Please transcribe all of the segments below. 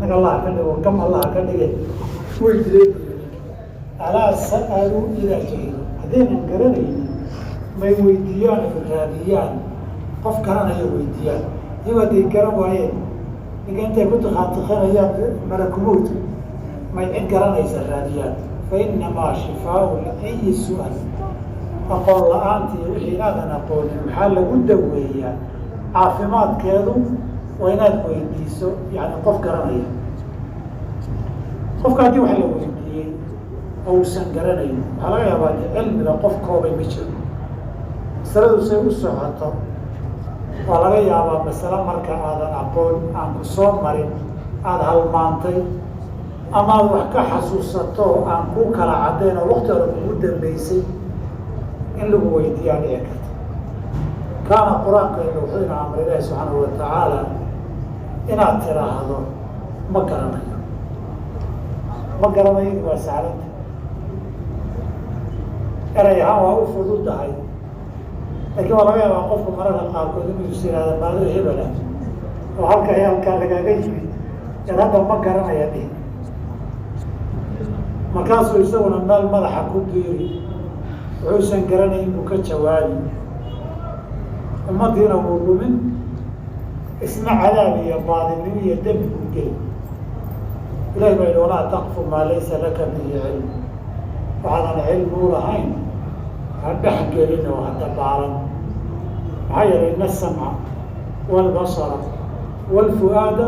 anaga allah ka dhigo gam allah ka dhige way dileen alaa sa'aluu idaa jahilu haddaynan garanaynin may weydiiyaan raadiyaan qof garanaya weydiiyaan iyago hadday garan waayeen ninka intay ku takhaatikanayaan malakumowt may cid garanaysa raadiyaan fa inamaa shifaau liayi su-al aqoon la-aanta iyo wixii inaadan aqoonin maxaa lagu daweeyaa caafimaadkeedu waa inaad weydiiso yani qof garanaya qofka haddii wax la weydiiyey oo uusan garanayn waxaa laga yaabaa de cilmiga qof koobay ma jiro masaladu say u socoto waa laga yaabaa masale marka aadan aqoon aan ku soo marin aada halmaantay amaad wax ka xasuusato aan ku kala caddayn oo wakti hore kugu dambeysay in lagu weydiiyaa dhici karta kaana qur-aankeena wuxuu ina amray ilaahi subxaanahu watacaala inaad tiraahdo ma garanayo ma garanayo waa saalanta eray ahaan waa u fududahay laakiin waa laga yaabaa qofku mararka qaarkood inuu is yihahda maado hebela oo halkaa lagaaga yimid yar hadda ma garanaya dhihi markaasuu isaguna meel madaxa ku diiri wuxuusan garanayn buu ka jawaabi ummadiina wuu lumin isna cadaab iyo baadinimo iyo dembi ku geli ilahi baa yidhi walaa taqfu maa laysa laka bihi cilm waxaadan cilmi u lahayn ha dhex gelin oo hadda baaran maxaa yeelay ina asamca waalbasara waalfu'aada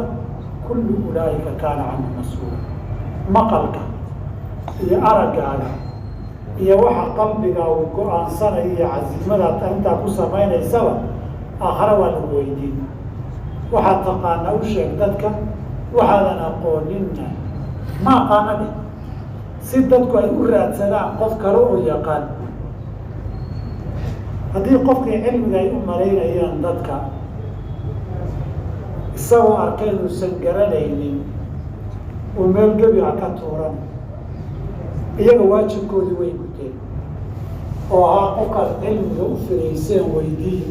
kullu ulaa'ika kaana canhu mas-uula maqalka iyo araggaaga iyo waxa qalbigaa uu go-aansanaya iyo casiimadaad arrintaa ku samaynaysaba aakhare waa lagu weydiin waxaad taqaana u sheeg dadka waxaadan aqooninna ma aqaana dheh si dadku ay u raadsadaan qof kale oo yaqaan haddii qofkii cilmiga ay u malaynayaan dadka isagoo arkay inuusan garanaynin uu meel gebiga ka tuuran iyaga waajibkoodii way guteen oo ahaa qofkaad cilmiga u filayseen weydiiye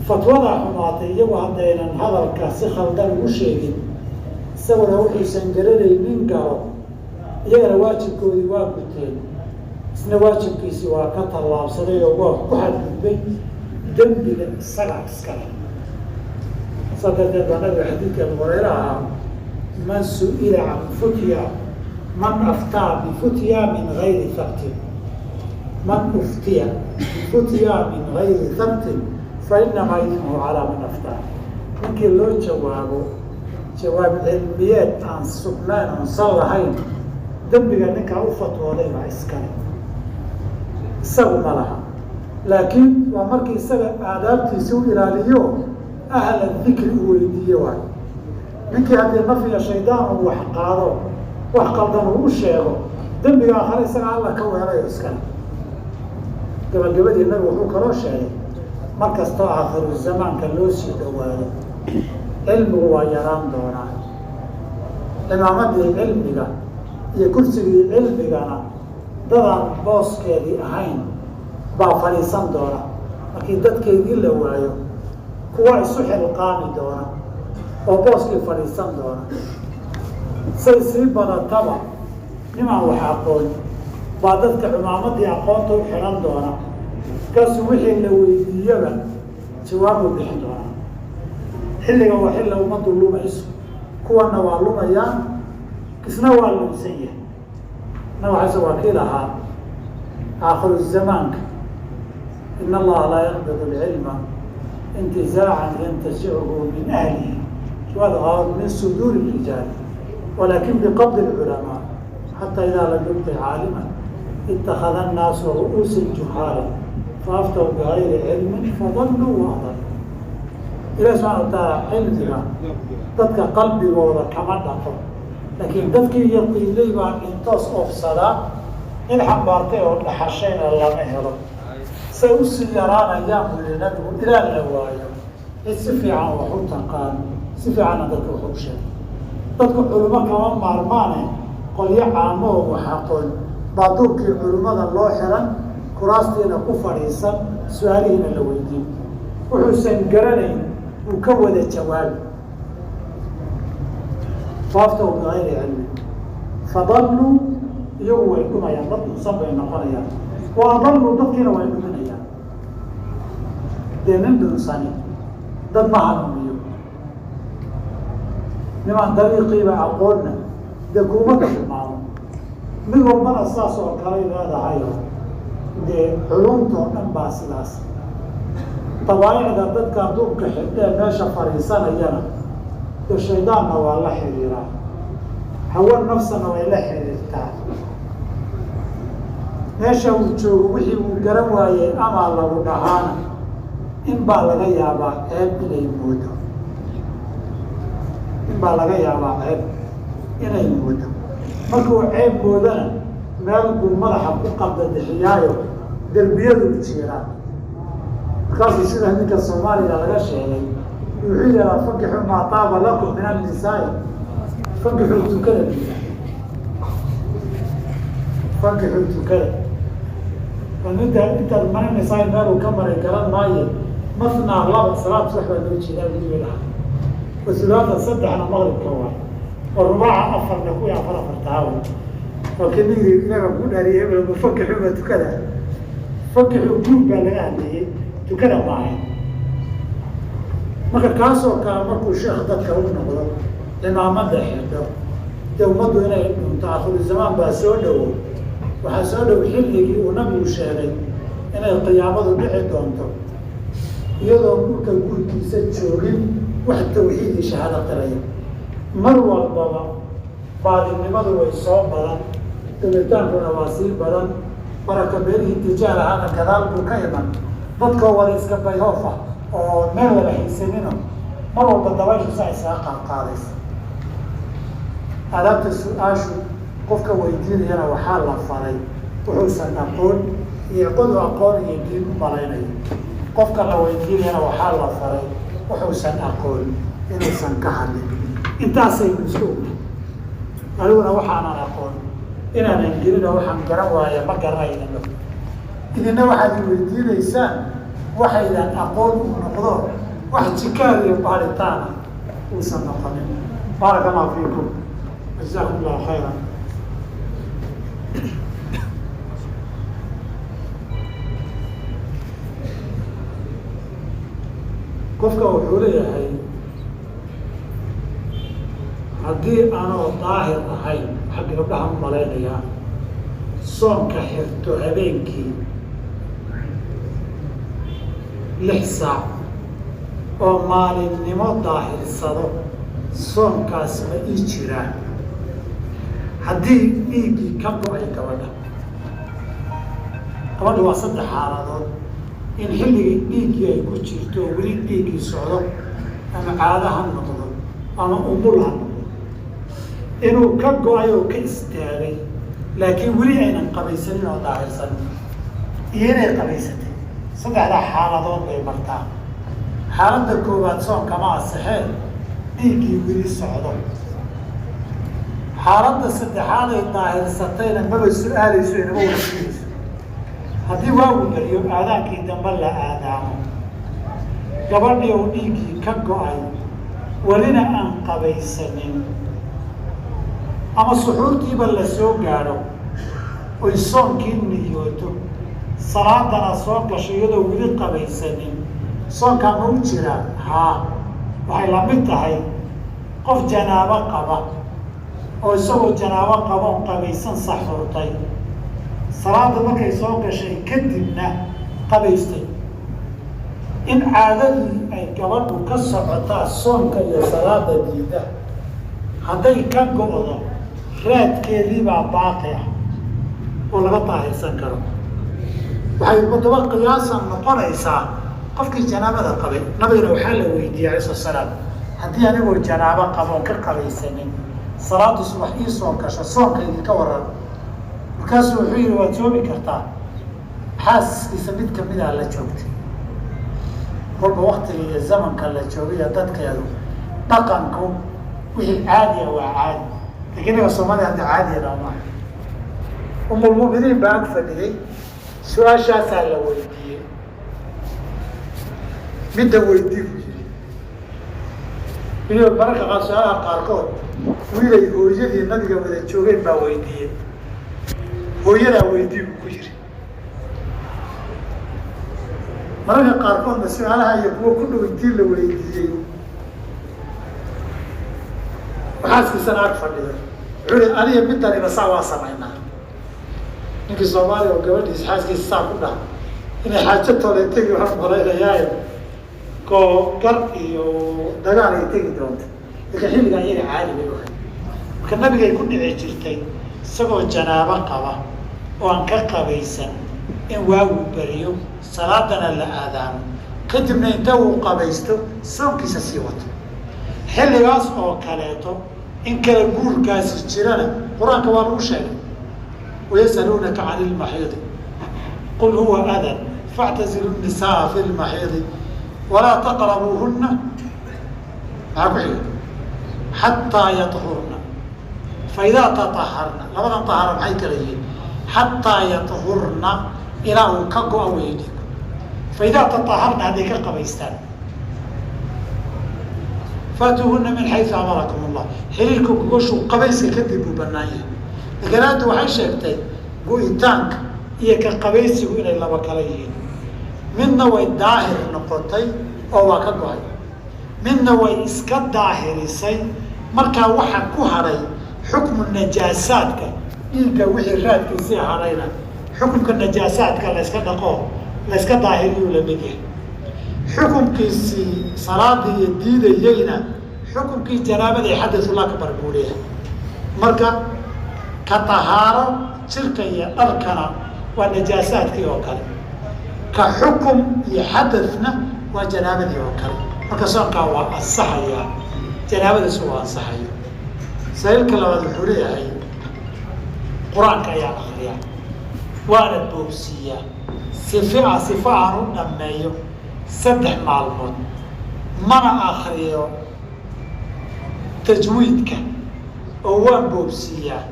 fatwadaa xumaatay iyagu haddaynan hadalka si khaldan ugu sheegin isaguna wuxuusan garanaynin garo iyagana waajibkoodii waa guteen isna waajibkiisii waa ka tallaabsaday oo waa ku xadgudbay dembiga isaga iskale saa darteed baa nabiga xadiidka abu hureyre ahaa man su-ila can futya man aftaa bifutya min gayri habtin man uftiya bifutya min gayri habtin fainamaa ismuhu calaa man aftaa ninkii loo jawaabo jawaab cilmiyeed aan sugnayn oon sal lahayn dembiga ninkaa u fatwooday baa iskale isagu ma laha laakiin waa markii isaga aadaabtiisi u ilaaliyo ahla dikri u weydiiye waayo ninkii haddii nafya shaydaan uu wax qaado wax qaldan uu u sheego dembiga aakhare isaga alla ka weelayo iskale gabagabadii nabigu wuxuu kaloo sheegay mar kastoo aakhiru zamaanka loo sii dhawaado cilmigu waa yaraan doonaa imaamadii cilmiga iyo kursigii cilmigana dadaan booskeedii ahayn baa fadhiisan doona markii dadkeedii la waayo kuwa isu xilqaami doona oo booskii fadhiisan doona say sii badataba nimaan wax aqoon baa dadka cumaamadii aqoonta u xihan doona markaasuu wixii la weydiiyaba jawaabu bixin doona xilliga waa xilla ummaddu lumayso kuwana waa lumayaan isna waa lumsan yahay nawaxase waa kii lahaa aakhiru zamaanka in allaha laa yaqbidu lcilma intizaacan yantasicuhu min ahlihi wadahaad min suduuri rijaali walakin biqabdi lculamaa xataa idaa lam yubqi caaliman itakada annaasu ru'uusa juhaala faaftaw bigayri cilmin fadalluu waadal ilahi subxana wataala cilmiga dadka qalbigooda kama dhaqo laakiin dadkii yaqiinay baa intoos oofsadaa in xambaartay oo dhaxashayna lama helo say usii yaraanayaan buu yihi nabigu ilaa la waayo cid si fiican wax u taqaan si fiicanna dadka wax u sheegay dadku culimo kama maarmaane qolyo caamao wax aqoon baa duurkii culimmada loo xiran kuraastiina ku fadhiisan su-aalihiina la weydiin wuxuusan garanayn uu ka wada jawaabi waaftahu bigayri cilmi fadalluu iyagu way dhumayaan, dad dhusan bay noqonayaan, wa adalluu dadkiina way dhuminayaan. dee nin dhunsani dad ma hanuuniyo, nimaan dariiqiiba aqoonna dee kuuma dhulmaamo. mid walbana saas oo kalay leedahayo dee xulumtoo dhan baa sidaas. dabaa'icda dadka duubka xidhee meesha fadhiisanayana dee shaydaanna waa la xiriiraa, hawa nafsana way la xiriirtaa. meesha uu joogo wixii uu garan waayey amaa lagu dhahaana in baa laga yaabaa ceeb inay moodo, inay moodo. markuu ceeb moodana meel buu madaxa ku qabdadixiyaayo derbiyadu jiiraan. markaasuu sida ninka soomaaliya laga sheegay wuxuu yidhahaa fankixu maa taaba lakum min annisaai, fankixuu tukada biya, fankixuu tukada. intaad marinaysaa meeluu ka maray garan maaye masnaa laba salaad subax baa loo jeedaa weliba laha, wasulaada saddexna maqribka waay, oo rubaaca afarna kuwii afartaawa. waa kinigii inaga ku dhaariyey hebelba fankixu baa tukada, fankixu guud baa laga hadleeyey, tukada ma ahayn. marka kaasoo kale markuu sheekh dadka u noqdo cimaamada xidho dee ummaddu inay dhunto akhiruzamaan baa soo dhowo. waxaa soo dhow xilligii uu nabigu sheegay inay qiyaamadu dhici doonto iyadoo dhulka gurkiisa joogin wax tawxiidii shahaado qiraya. mar walbaba baadinimadu way soo badan, dubitaankuna waa sii badan, baraka beelihii tijaar ahaana gadaal buu ka iman. dadkoo wada iska bayhoofa oo meel wada xiisanino mar walba dabayshu saa isaga qaadqaadaysa. adaabta su-aashu qofka weydiinayana waxaa la faray wuxuusan aqoon iyo qodu aqoon iyo diin u malaynayo. qofka la weydiinayana waxaa la faray wuxuusan aqoon inuusan ka hadlin. intaasaynu isku ogna. aniguna waxaanan aqoon inaanan gelino waxaan garan waaya ma garanayno. idina waxaad i weydiinaysaan waxaydan aqoon u noqdo wax jikaar iyo baaritaana uusan noqonin. baaraka allahu fiikum, jazaakum allahu khayran. qofka wuxuu leeyahay haddii aanoo daahir ahayn, xagga gabdhaha u malaynayaa, soonka xirto habeenkii 6 saac oo maalinimo daahirsado, soonkaas ma ii jiraan? haddii dhiiggii ka go-ay gabadha waa 3 xaaladood. in xilligii dhiiggii ay ku jirto oo weli dhiiggii socdo, ama caado ha noqdo ama umul ha noqdo, inuu ka go-ay oo ka istaagay laakiin weli aynan qabaysanin oo daahirsanin, iyo inay qabaysatay. 3daa xaaladood bay martaa. xaaladda koowaad soonkama asixeen, dhiiggii weli socdo. xaaladda saddexaad ay daahirsatayna maba su-aalayso, inama wasiinayso. haddii waagu beriyo aadaankii dambe la aadaamo, gabadhii uu dhiiggii ka go-ay welina aan qabaysanin, ama suxuurtiiba la soo gaadho oy soonkii niyooto, salaadana soo gasho iyadoo weli qabaysanin, soonkaa ma u jiraa? haa. waxay la mid tahay qof janaabo qaba oo isagoo janaabo qaboon qabaysan saxuurtay, salaada markay soo gashay kadibna qabaystay. in caadadii ay gabadhu ka socotaa soonka iyo salaada diida, hadday ka go-do raadkeediibaa baaqi ah oo laga daahirsan karo. waxay mudaba qiyaasan noqonaysaa qofkii janaabada qabay. nabigana waxaa la weydiiyey alayh sala salaam, haddii anigoo janaabo qaboon ka qabaysanin salaadu subax ii soo gasho, soonkaydii ka waran? markaasuu wuxuu yihi waad soomi kartaa. xaaskiisa mid kamidaa la joogtay. kolba waktiga iyo zamanka la joogayo dadkeedu dhaqanku wixii caadiya waa caadi, lakiin inaga soomaliya hadda caadiyana maaha. umulmu'miniin baa ag fadhiyey, su-aashaasaa la weydiiyey. midda weydii buu yiri iyo mararka qaar su-aalaha qaarkood wiilay hooyadii nabiga wada joogeen baa weydiiyey, hooyadaa weydii buu ku yiri. mararka qaarkoodna su-aalaha iyo kuwa ku dhow intii la weydiiyey xaaskiisana ag fadhiday wuxuu i aniga midaniba saa waa samaynaa. ninkii soomaaliya oo gabadhiis xaaskiisa saa ku dhaha inay xaajo toole tegi waxaan malaynayaa koo gar iyo dagaal ay tegi doonta, laakiin xilligaa iyaga caadi bay uhay. marka nabigay ku dhici jirtay isagoo janaabo qaba oo aan ka qabaysan in waagu beriyo salaadana la aadaamo kadibna inta uu qabaysto soonkiisa sii wato. xilligaas oo kaleeto in kala guurkaasi jirana qur-aanka waa lagu sheegay, wayasaluunaka cani ilmaxiidi qul huwa adan factazilu nisaa fi lmaxiidi walaa taqrabuuhuna maxaa ku xiga xataa yahurna faidaa taaharna. labadan ahara maxay kala yihiin? xataa yahurna ilaa uu ka go-a weeye dhiigu. faidaa tataaharna hadday ka qabaystaan faatuuhuna min xayu amarakum allah. xiriirka gogoshu qabayska kadib buu banaan yahay. laakiin hadda waxay sheegtay go-itaanka iyo ka qabaysigu inay laba kala yihiin. midna way daahir noqotay oo waa ka go-ay, midna way iska daahirisay. markaa waxa ku hadhay xukmu najaasaadka, dhiigga wixii raadkiisii hadhayna xukunka najaasaadka layska dhaqo layska daahiriyuu la mid yahay. xukunkiisii salaadii iyo diidayeyna xukunkii janaabada iyo xadasullah ka bar buu leeyahay. marka ka tahaaro jirka iyo dharkana waa najaasaadkii oo kale, ka xukum iyo xadadna waa janaabadii oo kale. marka soonkaa waa ansaxaya, janaabadiisu waa ansaxaya. saliilka labaad wuxuu leeyahay qur-aanka ayaa akriya waana boogsiiyaa sifa aan u dhammeeyo 3 maalmood, mana akriyo tajwiidka oo waan boogsiiyaa.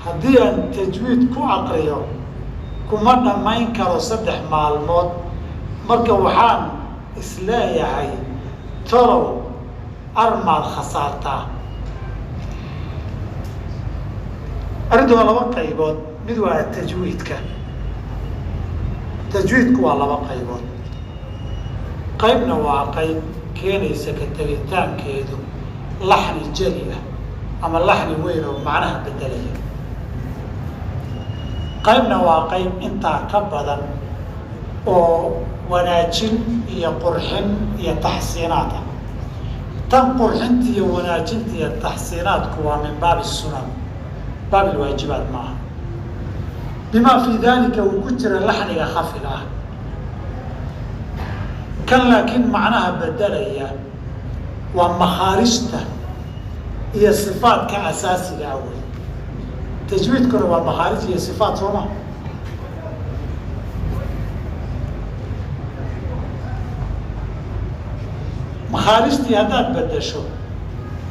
haddii aan tajwiid ku akriyo kuma dhammayn karo 3 maalmood. marka waxaan isleeyahay tolow armaad khasaartaa. arrintu waa 2 qaybood. mid waa tajwiidka. tajwiidku waa 2 qaybood. qaybna waa qayb keenaysa ka tegitaankeedu laxni jeli ah ama laxni weyn oo macnaha bedelaya. qaybna waa qayb intaa ka badan oo wanaajin iyo qurxin iyo taxsiinaad ah. tan qurxinta iyo wanaajinta iyo taxsiinaadku waa min baabi sunan, baab ilwaajibaat maaha. bimaa fii dalika uu ku jira laxniga khafiga ah. kan laakiin macnaha bedelaya waa makhaarijta iyo sifaadka asaasiga ah wey. tajwiidkuna waa makhaarij iyo sifaat sooma. makhaarijtii haddaad bedesho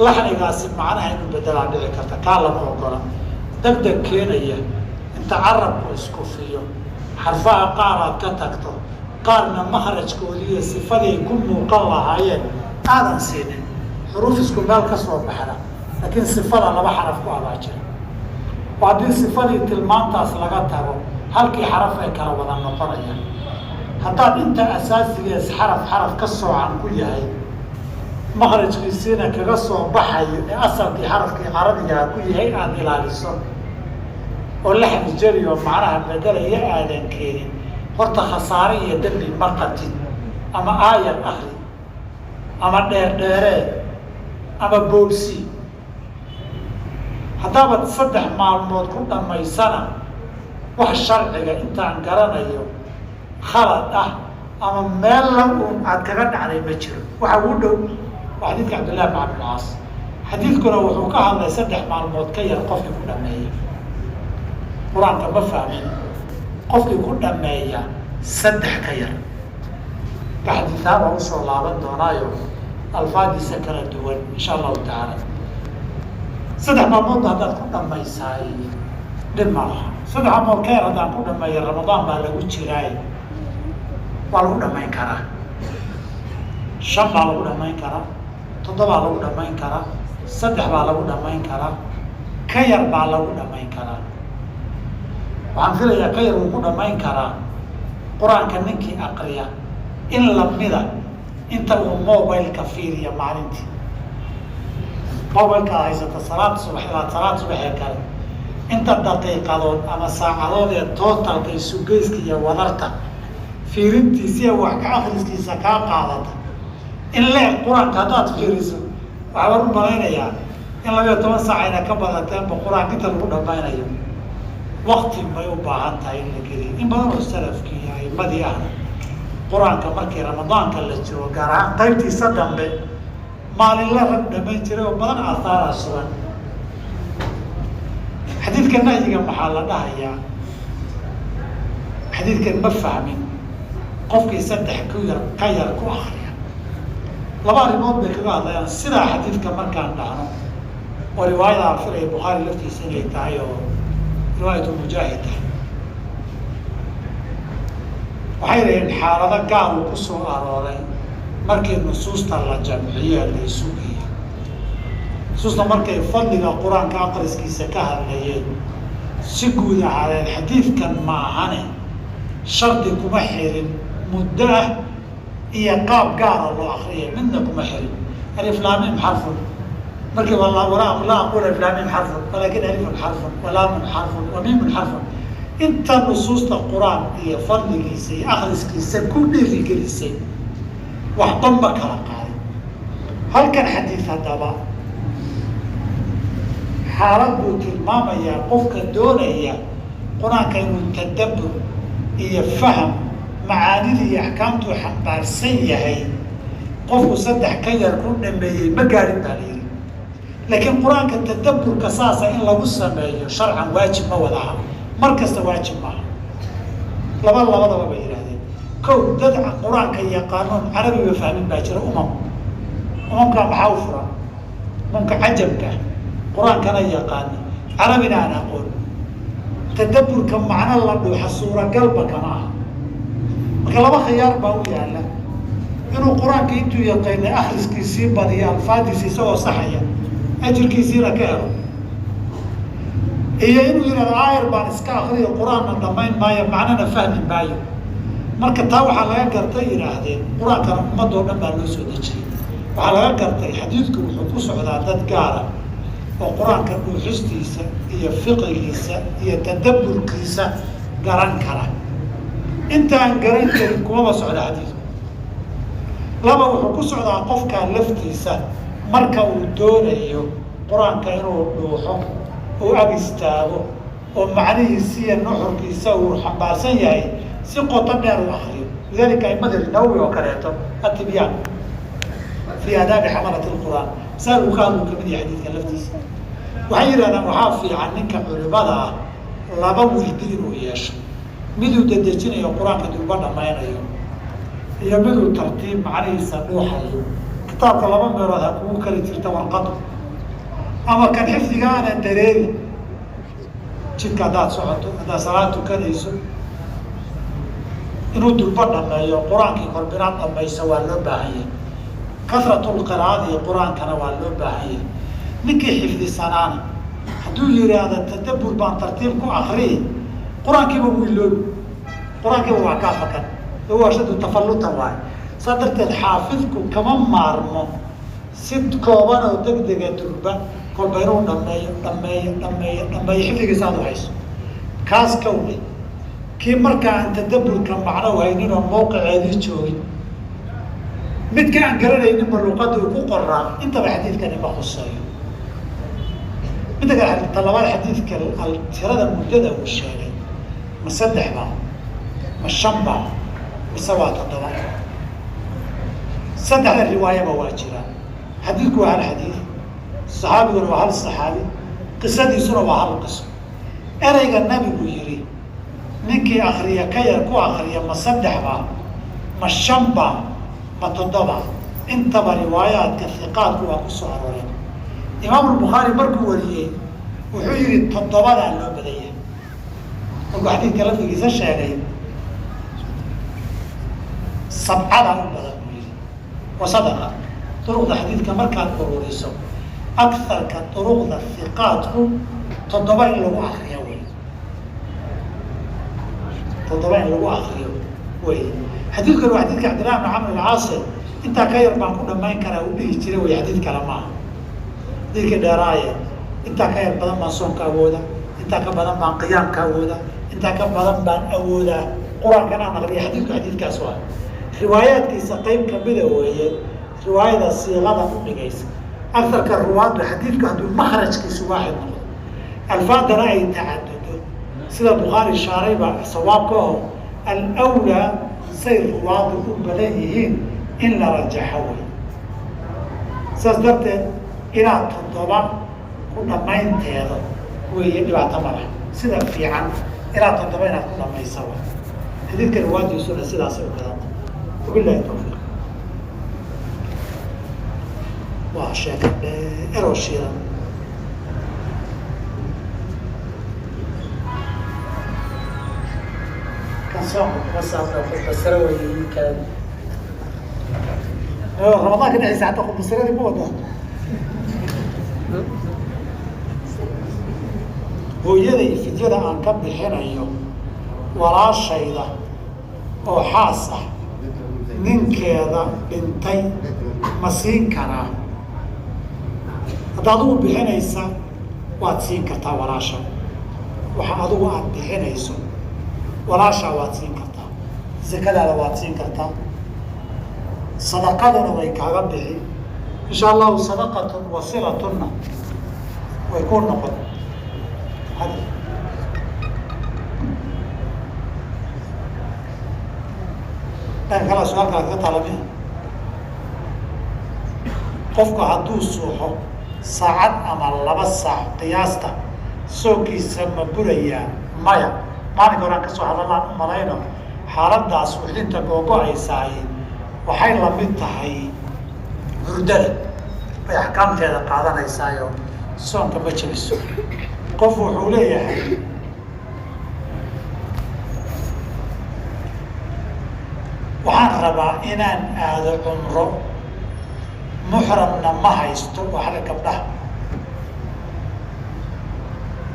laxnigaasi macnaha inuu bedelaa dhici karta, kaa lama ogola. degdeg keenaya inta carabku isku fiyo xarfaha qaar aad ka tagto qaarna makrajkoodii iyo sifaday ku muuqan lahaayeen aadan siinin. xuruuf isku meel ka soo baxda laakiin sifada 2 xaraf ku abaajira. oo haddii sifadii tilmaantaas laga tago halkii xaraf ay kala wada noqonayaan. haddaad inta asaasigees xaraf ka soocan ku yahay makrajkiisiina kaga soo baxayo ee asalkii xarafkii carabigaa ku yahay aad ilaaliso oo laxni jeli oo macnaha bedelaya aadan keenin, horta khasaare iyo dembi ma qabtid. ama aayad akri ama dheerdheeree ama boogsi. haddaabad 3 maalmood ku dhammaysana wax sharciga intaan garanayo khalad ah ama meella uun aad kaga dhacday ma jiro. waxa ugu dhow waa xadiidka cabdillahi bn cabd ilcaas. xadiidkuna wuxuu ka hadlay 3 maalmood ka yar qofkii ku dhameeya. qur-aanka ma fahmin qofkii ku dhameeya 3 ka yar. xadiitaa baa usoo laaban doonaayo alfaadiisa kala duwan insha allahu tacaala. 3 maalmoodba haddaad ku dhamaysaay dhib ma laha. 3 maalmood ka yar haddaan ku dhameeya ramadaan baa lagu jiraay waa lagu dhamayn karaa. 5 baa lagu dhamayn karaa, toddobaa lagu dhammayn karaa, 3 baa lagu dhammayn karaa, ka yar baa lagu dhammayn karaa. waxaan filayaa ka yar wuu ku dhammayn karaa qur-aanka ninkii aqriya in lamida inta uu mobileka fiiriya maalintii. mobilka haysata salaad subaxee kale inta daqiiqadood ama saacadood ee tootalka isugeyska iyo wadarta fiirintiisiiya wax ka akriskiisa kaa qaadata in leeg qur-aanka haddaad fiiriso waxaan u malaynayaa in 12 saac ayna ka badateenba qur-aanka inta lagu dhammaynayo. wakti bay u baahan tahay in la geliyo. in badan oo salafkii iyo aimadii ahna qur-aanka markii ramadaanka la jiro gaar ahaan qaybtiisa dambe maalinla rag dhamayn jiray oo badan aahaaraa sugan. xadiidka nahyiga maxaa la dhahayaa? xadiidkan ma fahmin qofkii 3 ka yar ku akriya. 2 arrimood bay kaga hadlayaan sidaa xadiidka markaan dhahno oo riwaayada aan filaya bukhaari laftiisa inay tahay oo riwaayatu mujaahid tahay. waxay dhaheen xaalado gaar uu ku soo arooray markii nusuusta la jamciye la isu geeyey. nusuusta markay fadliga qur-aanka aqriskiisa ka hadlayeen si guud ahaadeen xadiidkan ma ahane shardi kuma xirin muddo ah iyo qaab gaara loo akriyay midna kuma xirin. alif laam mim xarfun markii laa aqul alif laam mim xarfun walakin alifun xarfun walaamun xarfun wa mimun xarfun. inta nusuusta qur-aan iyo fadligiisa iyo akriskiisa ku dhiirigelisay wax dhanba kala qaaday. halkan xadiid haddaba xaalad buu tilmaamayaa qofka doonaya qur-aanka inuu tadabbur iyo faham macaanida iyo axkaamtuu xambaarsan yahay. qofku 3 ka yar ku dhameeyey ma gaadhin baa la yidhi. laakiin qur-aanka tadabburka saasa in lagu sameeyo sharcan waajib ma wada aha, mar kasta waajib maaha. labadaba bay yidhahdeen. kow dad qur-aanka yaqaanoon carabiba fahmin baa jira. umamkaa maxaa u furan? umamka cajamka qur-aankana yaqaani carabina aan aqoon. tadabburka macno la dhuuxa suuragalba kama aha. marka 2 khiyaar baa u yaala inuu qur-aanka intuu yaqaanay akhriskiisii badiyo alfaadiisi isagoo saxaya ajirkiisiina ka helo, iyo inuu yihahdo aayar baan iska akriyo qur-aanna dhammayn maayo macnana fahmi maayo. marka taa waxaa laga gartay yidhaahdeen qur-aankana ummadoo dhan baa loo soo dejiyey. waxaa laga gartay xadiidku wuxuu ku socdaa dad gaara oo qur-aanka dhuuxistiisa iyo fiqigiisa iyo tadabburkiisa garan kara. intaan garan karin kumaba socda xadiidku. 2 wuxuu ku socdaa qofkaa laftiisa marka uu doonayo qur-aanka inuu dhuuxo uu ag istaago oo macnihiisa iyo nuxurkiisa uu xambaarsan yahay si qoto dheer u akriyo. lidalika aimada nawowi oo kaleeto atibyaan fii aadaabi xamalati lqur'aan saal uu ka hadlu kamid yahay xadiidka laftiisa. waxay yidhahdaan waxaa fiican ninka culimada ah 2 wildi inuu yeesho, miduu dedejinayo qur-aanka durba dhammaynayo iyo miduu tartiib macnihiisa dhuuxayo. kitaabka 2 meelood ha kugu kali jirta warqadu, ama kan xifdiga aana dareeri jidka haddaad socoto, haddaad salaad tukanayso inuu durba dhameeyo qur-aankii korbinaad dhamayso waa loo baahan yahay. kasratulqiraa'ada iyo qur-aankana waa loo baahan yahay. ninkii xifdisanaana hadduu yidhaahda tadabbur baan tartiib ku akriyi qur-aankiiba wuu iloobi, qur-aankiiba waa kaa fakan ashadu tafallutan waayo. saa darteed xaafidku kama maarmo si kooban oo degdega durba kolba inuu dhameeyo xifdigiisa aad u hayso. kaas ka wle kii markaa aan tadabburka macno haynin oo mawqiceedii joogin, midka aan garanayninba luqadda uu ku qoraa intaba xadiidkani ma khuseeyo. midda kale talabaad xadiidka tirada muddada uu sheegay ma 3 baa ma 5 baa mise waa 7? 3 riwaayaba waa jiraan. xadiidku waa hal xadiid, saxaabiguna waa hal saxaabi, qisadiisuna waa hal qiso. ereyga nabigu yidhi ninkii akriya ka yar ku akriya ma 3 baa ma 5 baa ma 7? intaba riwaayaadka hiqaadku waa ku soo arooreen. imaamu bukhaari markuu wariyey wuxuu yihi 7daa loo badaya. markuu xadiidka lafdigiisa sheegay 7daa u badan buu yihi wa sadaqa duruqda xadiidka markaad ururiso akarka duruqda hiqaadku 7 in lagu akriyo wey, 7 in lagu akriyo wey. xadiidkan waa xadiidka cabdillahi bn camr alcaasi, intaa ka yar baan ku dhamayn karaa u dhihi jiray wey, xadiid kale maaha. xadiidka dheeraaye intaa ka yar badan baan soonka awooda, intaa ka badan baan qiyaamka awooda, intaa ka badan baan awoodaa qur-aankan aan aqriya. xadiidku xadiidkaas waa riwaayaadkiisa qayb kamida weeye, riwaayada siiqada u dhigaysa. agarka ruwaadda xadiidku hadduu makrajkiisu waaxid noqdo, alfaadana ay tacadudo, sida bukhaari shaarayba sawaabka aho alwlaa say ruwaadu u badan yihiin in la rajaxo wey. saas darteed inaad 7 ku dhamaynteeda weeye dhibaato mala, sida fiican inaad 7 inaad ku dhamaysa wa. xadiidka ruwaadiisuna sidaasay u badanta. wabilahi tawfiiq. waa sheeka dheeroo shiilan. kan soonka kuma saabna khudbasaro weeye kale. ramadaanka dhexdiisa hataa khudbasaradii ma wada. hooyaday fidyada aan ka bixinayo walaashayda oo xaas ah ninkeeda dhintay ma siin karaa? hadda adigu bixinaysa waad siin kartaa walaasha, waxa adigu aad bixinayso walaashaa waad siin kartaa, zakadaada waad siin kartaa, sadaqadana way kaaga bixi insha allahu. sadaqatun wasilatunna way ku noqon. dhan kala su-aalkaad ka talami, qofku hadduu suuxo saacad ama 2 saac qiyaasta soonkiisa ma burayaa? maya. maalinka horaan kasoo hadallaan u malayno xaaladaas suuxdinta googo-aysaay waxay lamid tahay hurdada, bay axkaamteeda qaadanaysaayo soonka ma jebiso. qof wuxuu leeyahay waxaan rabaa inaan aado cumro, muxramna ma haysto, waxla gabdhaha.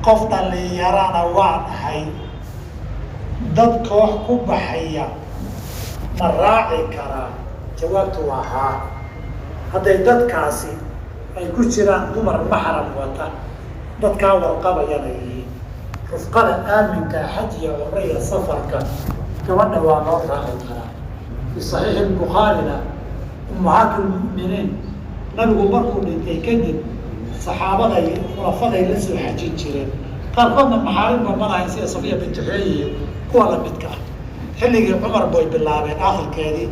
qof dhalinyarana waan ahay, dad koox ku baxaya ma raaci karaa? jawaabtu waa haa. hadday dadkaasi ay ku jiraan dumar maxram wata, dadkaa warqabayana yihiin, rufqada aaminka xaj iyo cumro iyo safarka gabadha waa loo raaci karaa. fi saxiixi bukhaarina ummahaat lmu'miniin nabigu markuu dhintay kadib saxaabada iyo khulafaday la soo xajin jireen, qaarkoodna maxaarimba malahayn sida safiya bintu xuyey iyo kuwa lamidka ah. xilligii cumar bay bilaabeen akhirkeedii,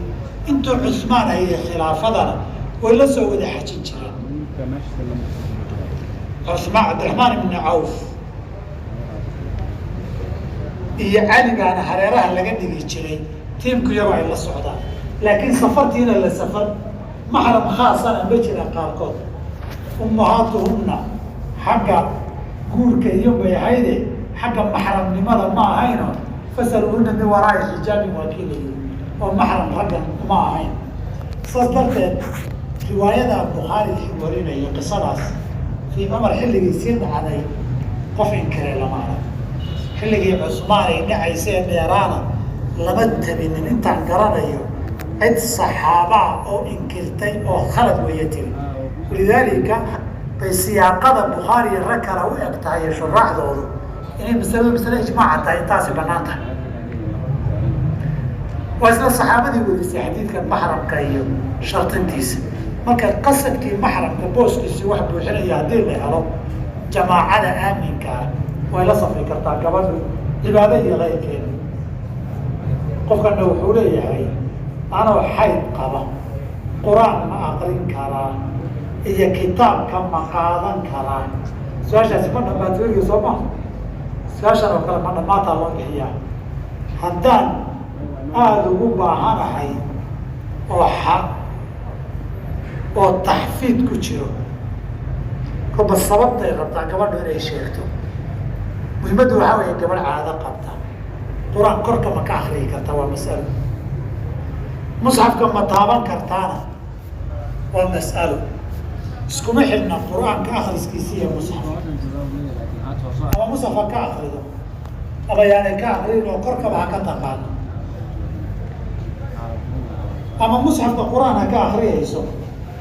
intuu cusmaan hayay khilaafadana way la soo wada xajin jireen. cusmaan cabdiraxmaan ibni cawf iyo caligaana hareeraha laga dhigi jiray, tiimku iyagoo ay la socdaan, laakiin safartiina la safar maxram khaasana ma jiraan qaarkood. ummahaatuhunna xagga guurka iyo bay ahayde xagga maxramnimada ma ahayno, fasaluhunna min waraa'i xijaabin waakiilayo, oo maxram raggan kuma ahayn. saas darteed riwaayada bukhaari warinayo qisadaas fii cumar xilligii sii dhacday qof inkirey lama arag. xilligii cusmaan ay dhacaysee dheeraana lama tabinin intaan garanayo cid saxaabaa oo inkirtay oo khalad weeye tiri. walidaalika bay siyaaqada bukhaariya rag kale u eg tahay iyo shuraaxdoodu inay masale ijmaaca tahay, intaasi banaan tahay. waa isla saxaabadii welisay xadiidkan maxramka iyo shartintiisa. marka qasadkii maxramka booskiisii wax buuxinaya haddii la helo jamaacada aaminkaa way la safri kartaa gabadhu cibaado iyo keyrkeeda. qofkana wuxuu leeyahay anoo xayd qaba qur-aan ma aqrin karaa iyo kitaabka ma qaadan karaa? su-aashaasi ma dhamaata weliga soo maa. su-aashan oo kale ma dhamaataa loo bixiyaa. haddaan aada ugu baahanahay oo taxfiid ku jiro, koba sababtay rabtaa gabadhu inay sheegto. muhimaddu waxaa weeye gabadh caado qabta qur-aan korka ma ka akriyi kartaa? waa masalo. musxafka ma taaban kartaana waa mas'alo iskuma xidhna qur-aanka akhriskiisa iyo musxaf ama musxaf ha ka akrido ama yaanay ka akrin oo korkaba ha ka taqaano ama musxafka qur-aan ha ka akriyayso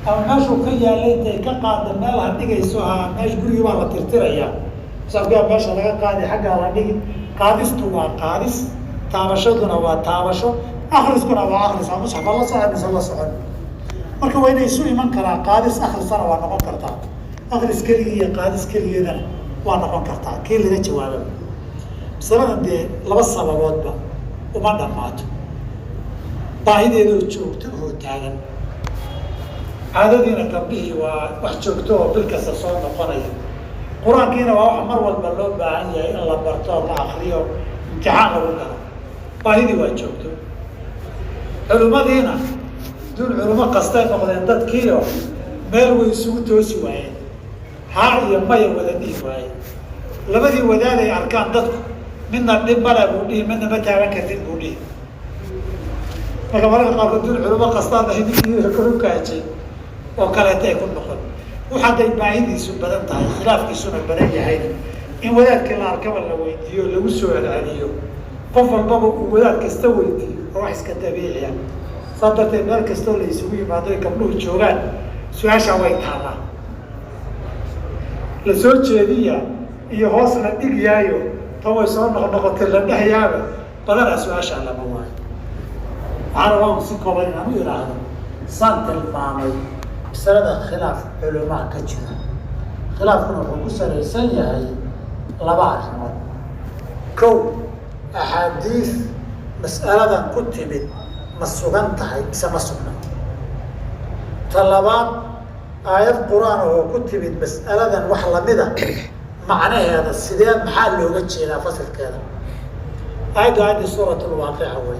ama meeshuu ka yaallay intay ka qaada meel ha dhigayso meesha gurigii baa la tirtirayaa musxafkaa meesha laga qaadi xaggaa la dhigi qaadistu waa qaadis taabashaduna waa taabasho akriskuna waa akris waa musxaf la socon mise la socon marka waa inay isu iman karaa qaadis akrisana waa noqon kartaa akris keligii iyo qaadis keligeedana waa noqon kartaa kii laga jawaaba masaladan dee laba sababoodba uma dhammaato baahideedoo joogto oo taagan caadadiina gabdhihii waa wax joogto oo bil kasta soo noqonaya qur-aankiina waa wax mar walba loo baahan yahay in la barto o la akriyo imtixaan lagu galo baahidii waa joogto culimmadiina duul culimo kastay noqdeen dadkiio meel way isugu toosi waayeen haa iyo maya wada dhihi waaye labadii wadaaday arkaan dadku midna dhib male buu dhihi midna ma taagan kartid buu dhihi marka mararka qaarkood duul culimo kastaan kulu kaajay oo kaleeta ay ku noqon wax hadday baahidiisu badan tahay khilaafkiisuna badan yahayna in wadaadkii la arkaba la weydiiyo lagu soo celceliyo qof walbaba uu wadaad kasta weydiiyo oo wax iska dabiiciya saa darteed meel kastoo la isugu yimaado ay gabdhuhu joogaan su-aashaa way taallaa la soo jeediya iyo hoos la dhigiyaayo tan way soo noqnoqotay la dhehyaaba badanaa su-aashaa lama waayo waxaa rabaa un si kooban inaan u idhaahdo saan tilmaamay masalada khilaaf culumaa ka jira khilaafkuna wuxuu ku salaysan yahay laba arrimood kow axaadiis mas'aladan ku timid ma sugan tahay mise ma sugna ta labaad aayad qur-aan oo ku timid mas'aladan wax lamida macnaheeda sidee maxaa looga jeedaa fasilkeeda aayadda suurat lwaaqica wey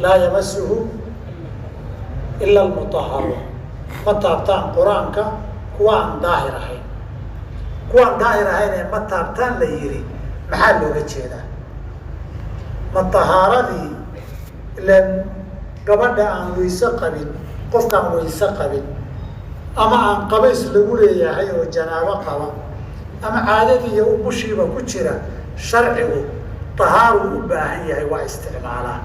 laa yamasuhu ila almutaharuun ma taabtaan qur-aanka kuwa aan daahir ahayn kuwaan daahir ahayn ee ma taabtaan la yihi maxaa looga jeedaa ma tahaaradii ilan gabadha aan wayse qabin qofkaan wayse qabin ama aan qabays lagu leeyahay oo janaabo qaba ama caadadii iyo umushiiba ku jira sharcigu tahaaru u baahan yahay waa isticmaalaa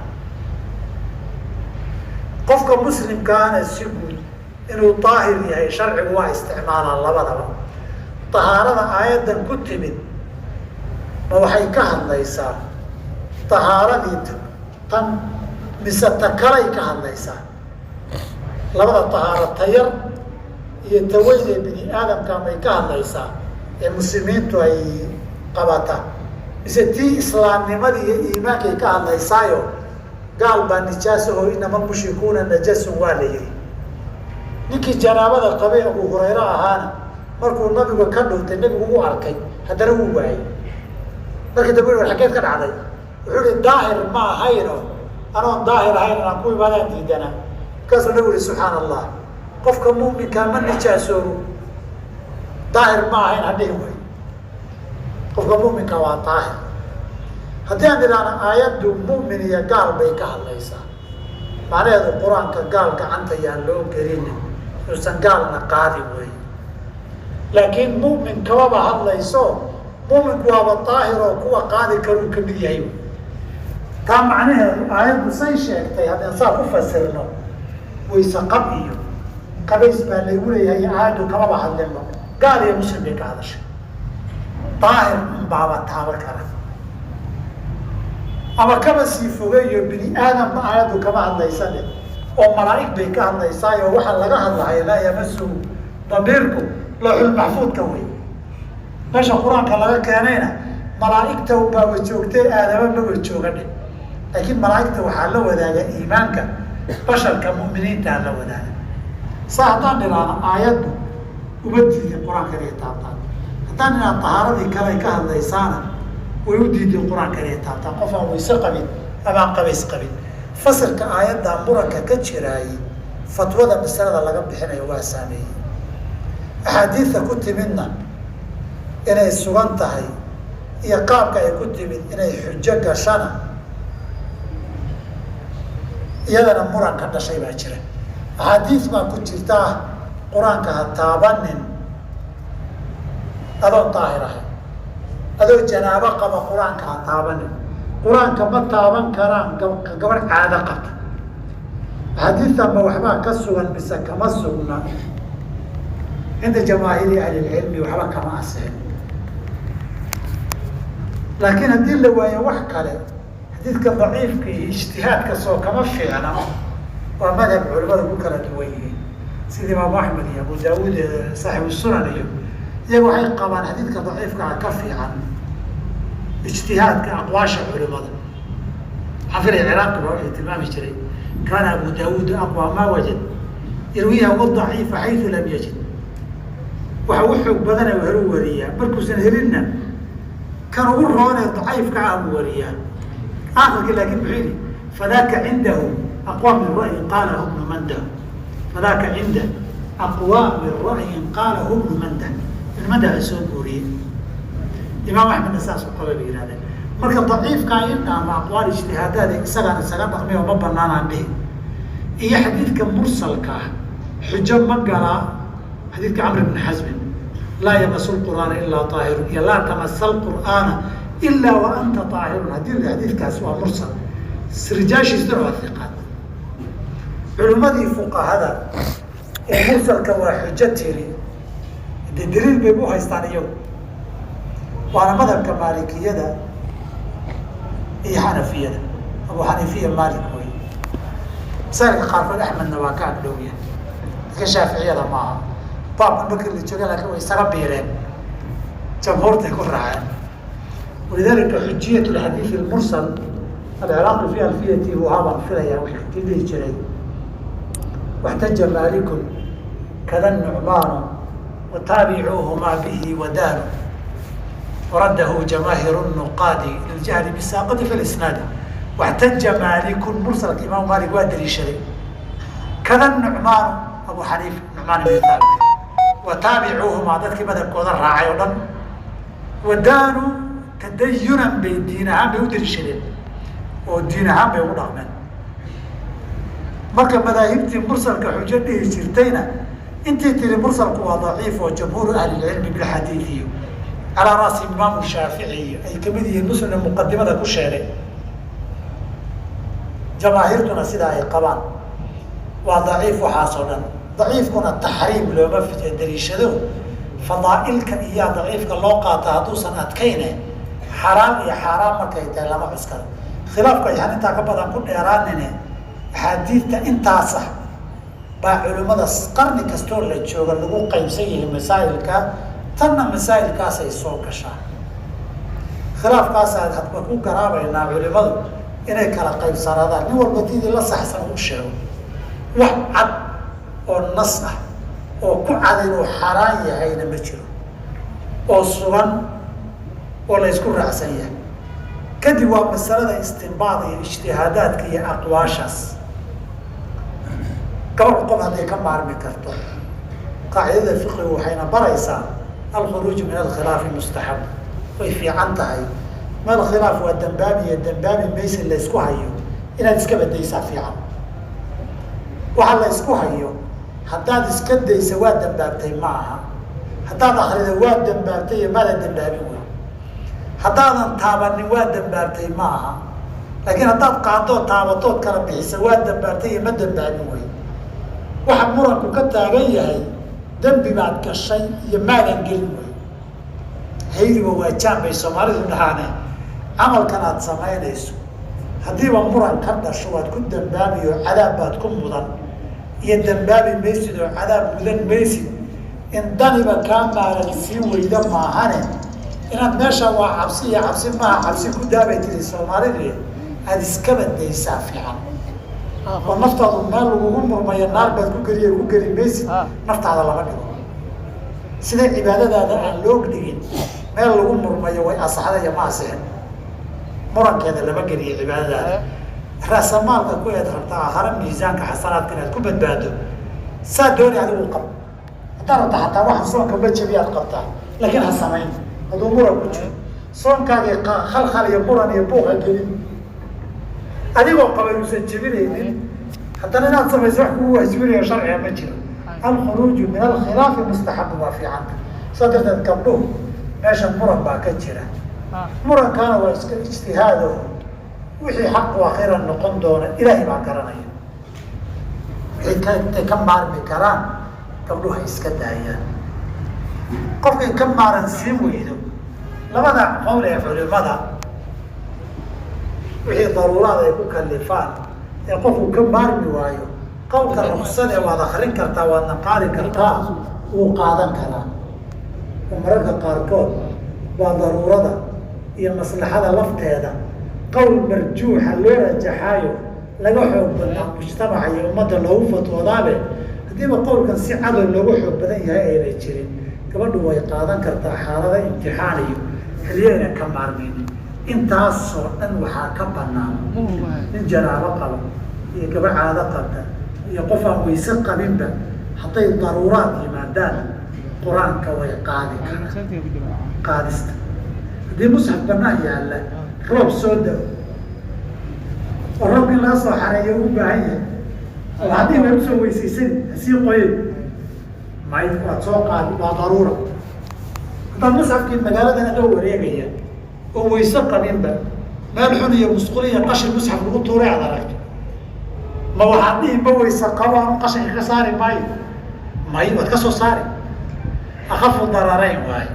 qofka muslimkaana si guud inuu daahir yahay sharcigu waa isticmaalaa labadaba tahaarada aayaddan ku timid ma waxay ka hadlaysaa tahaaradii tan mise ta kalay ka hadlaysaa labada tahaaro tayar iyo taweyn ee bini aadamka may ka hadlaysaa ee muslimiintu ay qabataa mise tii islaamnimadii iyo iimaankay ka hadlaysaayo gaal baa nijaasaho inama mushrikuuna najasun waa la yihi ninkii janaabada qabay Abu Hurayra ahaana markuu nabiga ka dhuntay nabigu u arkay haddana wuu waayay markii dambe war xageed ka dhacday wuxuu yihi daahir ma ahayno anoon daahir ahayn aan ku imaadaan diidana kaasuu nabigu yihi subxaan allah qofka mu'minkaa ma nijaasoobo daahir ma ahayn hadhihi way qofka mu'minka waa daahir haddii aan idhaahno aayaddu mu'min iyo gaal bay ka hadlaysaa macnaheedu qur-aanka gaal gacanta yaan loo gelin inuusan gaalna qaadin wey laakiin mu'min kamaba hadlayso mu'minku waaba daahir oo kuwa qaadi karuu ka mid yahay taa macnaheedu aayaddu say sheegtay haddaan saa ku fasirno wayse qab iyo qabays baa laygu leeyahay aayaddu kamaba hadlinba gaal iyo muslim bay ka hadashay daahir unbaaba taaba kara ama kaba sii fogeeyo bini aadamma aayaddu kama hadlaysane oo malaa'ig bay ka hadlaysaayo waxaa laga hadlahay laa yamasuhu damiirku looxul maxfuudka wey meesha qur-aanka laga keenayna malaa'igta baaba joogtay aadama maba joogane laakiin malaa'igta waxaa la wadaaga iimaanka basharka mu'miniintaa la wadaaga saa haddaan idhaahno aayaddu uma diidin qur-aanka inay taabtaan haddaan idhaahno tahaaradii kale ka hadlaysaana way u diideen qur-aanka inay taabtaan qof aan wayse qabin ama aan qabays qabin fasilka aayaddaa muranka ka jiraayey fatwada masalada laga bixinayo waa saameeyey axaadiidta ku timidna inay sugan tahay iyo qaabka ay ku timid inay xujo gashana iyadana muran ka dhashay baa jira axaadiis baa ku jirtaa qur-aanka ha taabanin adoo daahir ahay, adoo janaabo qaba qur-aanka ha taabanin. qur-aanka ma taaban karaan gabadh caado qabta. xadiidan ma waxbaa ka sugan mise kama sugna? cinda jamaahiiri ahlilcilmi waxba kama asixin. laakiin haddii la waayo wax kale, xadiidka daciifka iyo ijtihaadka soo kama fiicna. waa madhab culimada ku kala duwan yihiin, sida imaamu axmed iyo abu daawuud saaxibu sunan iyo iyaga waxay qabaan xadiidka daciifkaa ka fiican ijtihaadka aqwaasha culimada. waxaan filaya ciraaqi ba waxay tilmaami jiray kaana abu daawuud aqwa maa wajad yarwiha wadaciifa xayu lam yajid. waxa u xoog badana heru wariyaa, markuusan helinna kan ugu roonee daciifka ah buu wariyaa. aakhirkii laakiin muxuu yidhi fadaaka cindahu aqwa min ra'yin qaalahu ibnu mandah. fadaaka cinda aqwa min ra'yin qaalahu ibnu mandah. ibnu mandah a soo guuriyey. imaam axmedna saas u qaba bay yihahdeen. marka daciifkaa indhaama aqwaal ijtihaadaada isagaan isaga dhaqmay oo ma banaanaan dhihi. iyo xadiidka mursalka ah xujo ma galaa. xadiidka camr bni xasmin laa yamasu lqur'aana ilaa aahirun iyo laa tamasa lqur'aana ilaa wa anta aahirun. haddii xadiidkaas waa mursal, rijaashiisuna waa hiqaad. culimmadii fuqahada ee mursalka waa xujo tiri dee daliil bay u haystaan iyagu. waana madhabka maalikiyada iyo xanafiyada. abu xaniifiya maalik wey. masailka qaarkood axmedna waa ka agdhowya, dadka shaaficiyada maaha. baabka markii la jooga laakiin way isaga biireen, jamhuurtay ku raaceen. walidalika xujiyat lxadiid lmursal alciraaqi fi alfiyati wahabaan filaya waxay dhihi jiray waxtaja maalikun kada nucmaanu wataabicuuhumaa bihi wadaanu waradahu jamaahiru nuqaadi liljahli bisaaqadi fi lisnaadi. waxtaja maalikun mursalka imaamu maalik waa daliishaday. kada nucmaanu abu xaniif nucmaan ibn thaabit wataabicuuhumaa dadkii madhabkooda raacay oo dhan wadaanu tadayunan bay diin ahaan bay u daliishadeen oo diin ahaan bay ugu dhaqmeen. marka madaahibtii mursalka xujo dhihi jirtayna intii tiri mursalku waa daciif oo jamhuuru ahlilcilmi bilxadiidiyo calaa raasi imaamu shaaficiy ay kamid yihiin muslimna muqadimada ku sheegay. jamaahiirtuna sidaa ay qabaan waa daciif waxaasoo dhan. daciifkuna taxriim looma daliishado. fadaa'ilka iyaa daciifka loo qaata hadduusan adkayne xaraam iyo xaaraam markay tahay lama cuskado. khilaafka ayaan intaa ka badan ku dheeraanine axaadiidta intaasa baa culimmada qarni kastoo la jooga lagu qaybsan yahay masaa'ilka. tanna masaa'ilkaasay soo gashaan. khilaafkaasaan hadba ku garaabaynaa culimadu inay kala qaybsanaadaan. nin walba diidii la saxsan u sheego wax cad oo nas ah oo ku cad inuu xaraan yahayna ma jiro, oo sugan oo la ysku raacsan yahay. kadib waa masalada istinbaad iyo ijtihaadaadka iyo aqwaashaas. gabadh qof hadday ka maarmi karto, qaacidada fiqigu waxayna baraysaa alkhuruuj min alkhilaafi mustaxab. way fiican tahay meel khilaaf waa dambaabi iyo dambaabi maysi la ysku hayo inaad iska badaysaa fiican. waxa la ysku hayo haddaad iska daysa waa dambaabtay ma aha. haddaad akrida waa dambaabtay iyo maada dambaabin wey. haddaadan taabanin waa dambaabtay ma aha. laakiin haddaad qaadoo taabatood kala bixisa waa dambaabtay iyo ma dambaabin wey. waxa muranku ka taagan yahay dembi baad gashay iyo maadan gelin wey. hayriba waa jaan bay soomaalidu dhahaane camalkan aad samaynayso haddiiba muran ka dhasho waad ku dambaabi oo cadaab baad ku mudan iyo dambaabi maysid oo cadaab mudan maysid. in daniba kaa maalan sii weyda maahane inaad meesha waa cabsi iyo cabsi maaha cabsi ku daabay tiri soomaalida aada iska badaysaa fiican. oo naftaadu meel lagugu murmayo naar baad ku geliya ku geli maysid. naftaada lama dhigo siday cibaadadaada aan loog dhigin meel lagu murmayo way asaxdaya ma asixin. murankeeda lama geliyo cibaadadaada. raasamaalka ku eed rabtaa akhara miisaanka xasanaadka inaad ku badbaado saa dooni adigu qab. haddaad rabta xataa waxa soonka ma jabiyaad qabtaa laakiin ha samayn hadduu muran ku jiro. soonkaagii khalkhal iyo muran iyo buuqa gelin adigoo qaba inuusan jebinaynin haddana inaad samayso wax kugu waajibinayo sharciga ma jiro. alkhuruuju min alkhilaafi mustaxabu waa fiicanta saa darteed gabdhuhu meesha muran baa ka jira murankaana waa iska ijtihaado wixii xaqu akhiran noqon doona ilaahay baa garanaya wixii ka maarmi karaan gabdhuhu hay iska daayaan qofkay ka maaran siin weydo labada qowl ee culimada wixii daruuraad ay ku kalifaan ee qofku ka maarmi waayo qowlka ruksad ee waad akrin kartaa waadna qaadi kartaa wuu qaadan karaa oo mararka qaarkood waa daruurada iyo maslaxada lafteeda qowl marjuuxa loo rajaxaayo laga xoog badnaa mujtamaca iyo ummadda loogu fatwoodaabe haddiiba qowlkan si cadow loogu xoog badan yahay aynay jirin gabadhu way qaadan kartaa xaalada imtixaan iyo xiliyo aynan ka maarmaynin intaasoo dhan waxaa ka banaan nin janaabo qabo iyo gaba caado qabta iyo qof aan wayse qabinba hadday daruuraad yimaadaan qur-aanka way qaadi karaan qaadista haddii musxaf banaan yaalla roob soo da-o oo roobka in laga soo xareeyo u baahan yahay oo haddii way usoo weysaysan hasii qoyen may waad soo qaadi waa daruura haddaad musxafkii magaalada adoo wareegaya oo wayse qabinba meel xun iyo musqul iyo qashin musxaf lagu tuuray aad aragto ma waxaad dhihi ma wayse qabo ama qashinka ka saari maayo may waad ka soo saari akafu dararayn waayo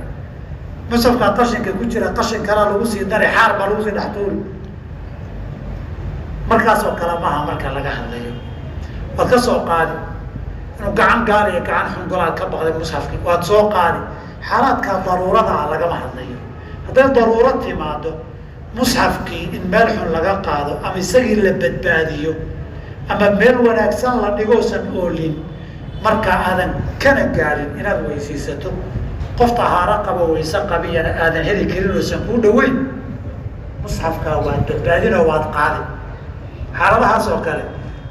musxafkaa qashinka ku jira qashin kalaa lagu sii dari xaar baa lagu sii dhex tuuri markaasoo kale maaha marka laga hadlayo waad ka soo qaadi inuu gacan gaal iyo gacan xungolaad ka baqday musxafki waad soo qaadi xaalaadkaa daruurada ah lagama hadlayo hadday daruuro timaado musxafkii in meel xun laga qaado ama isagii la badbaadiyo ama meel wanaagsan la dhigoosan oolin markaa aadan kana gaadhin inaad weysaysato qof tahaaro qabo wayse qabiyana aadan heli karin oosan kuu dhaweyn musxafkaa waad badbaadinoo waad qaadi xaaladahaas oo kale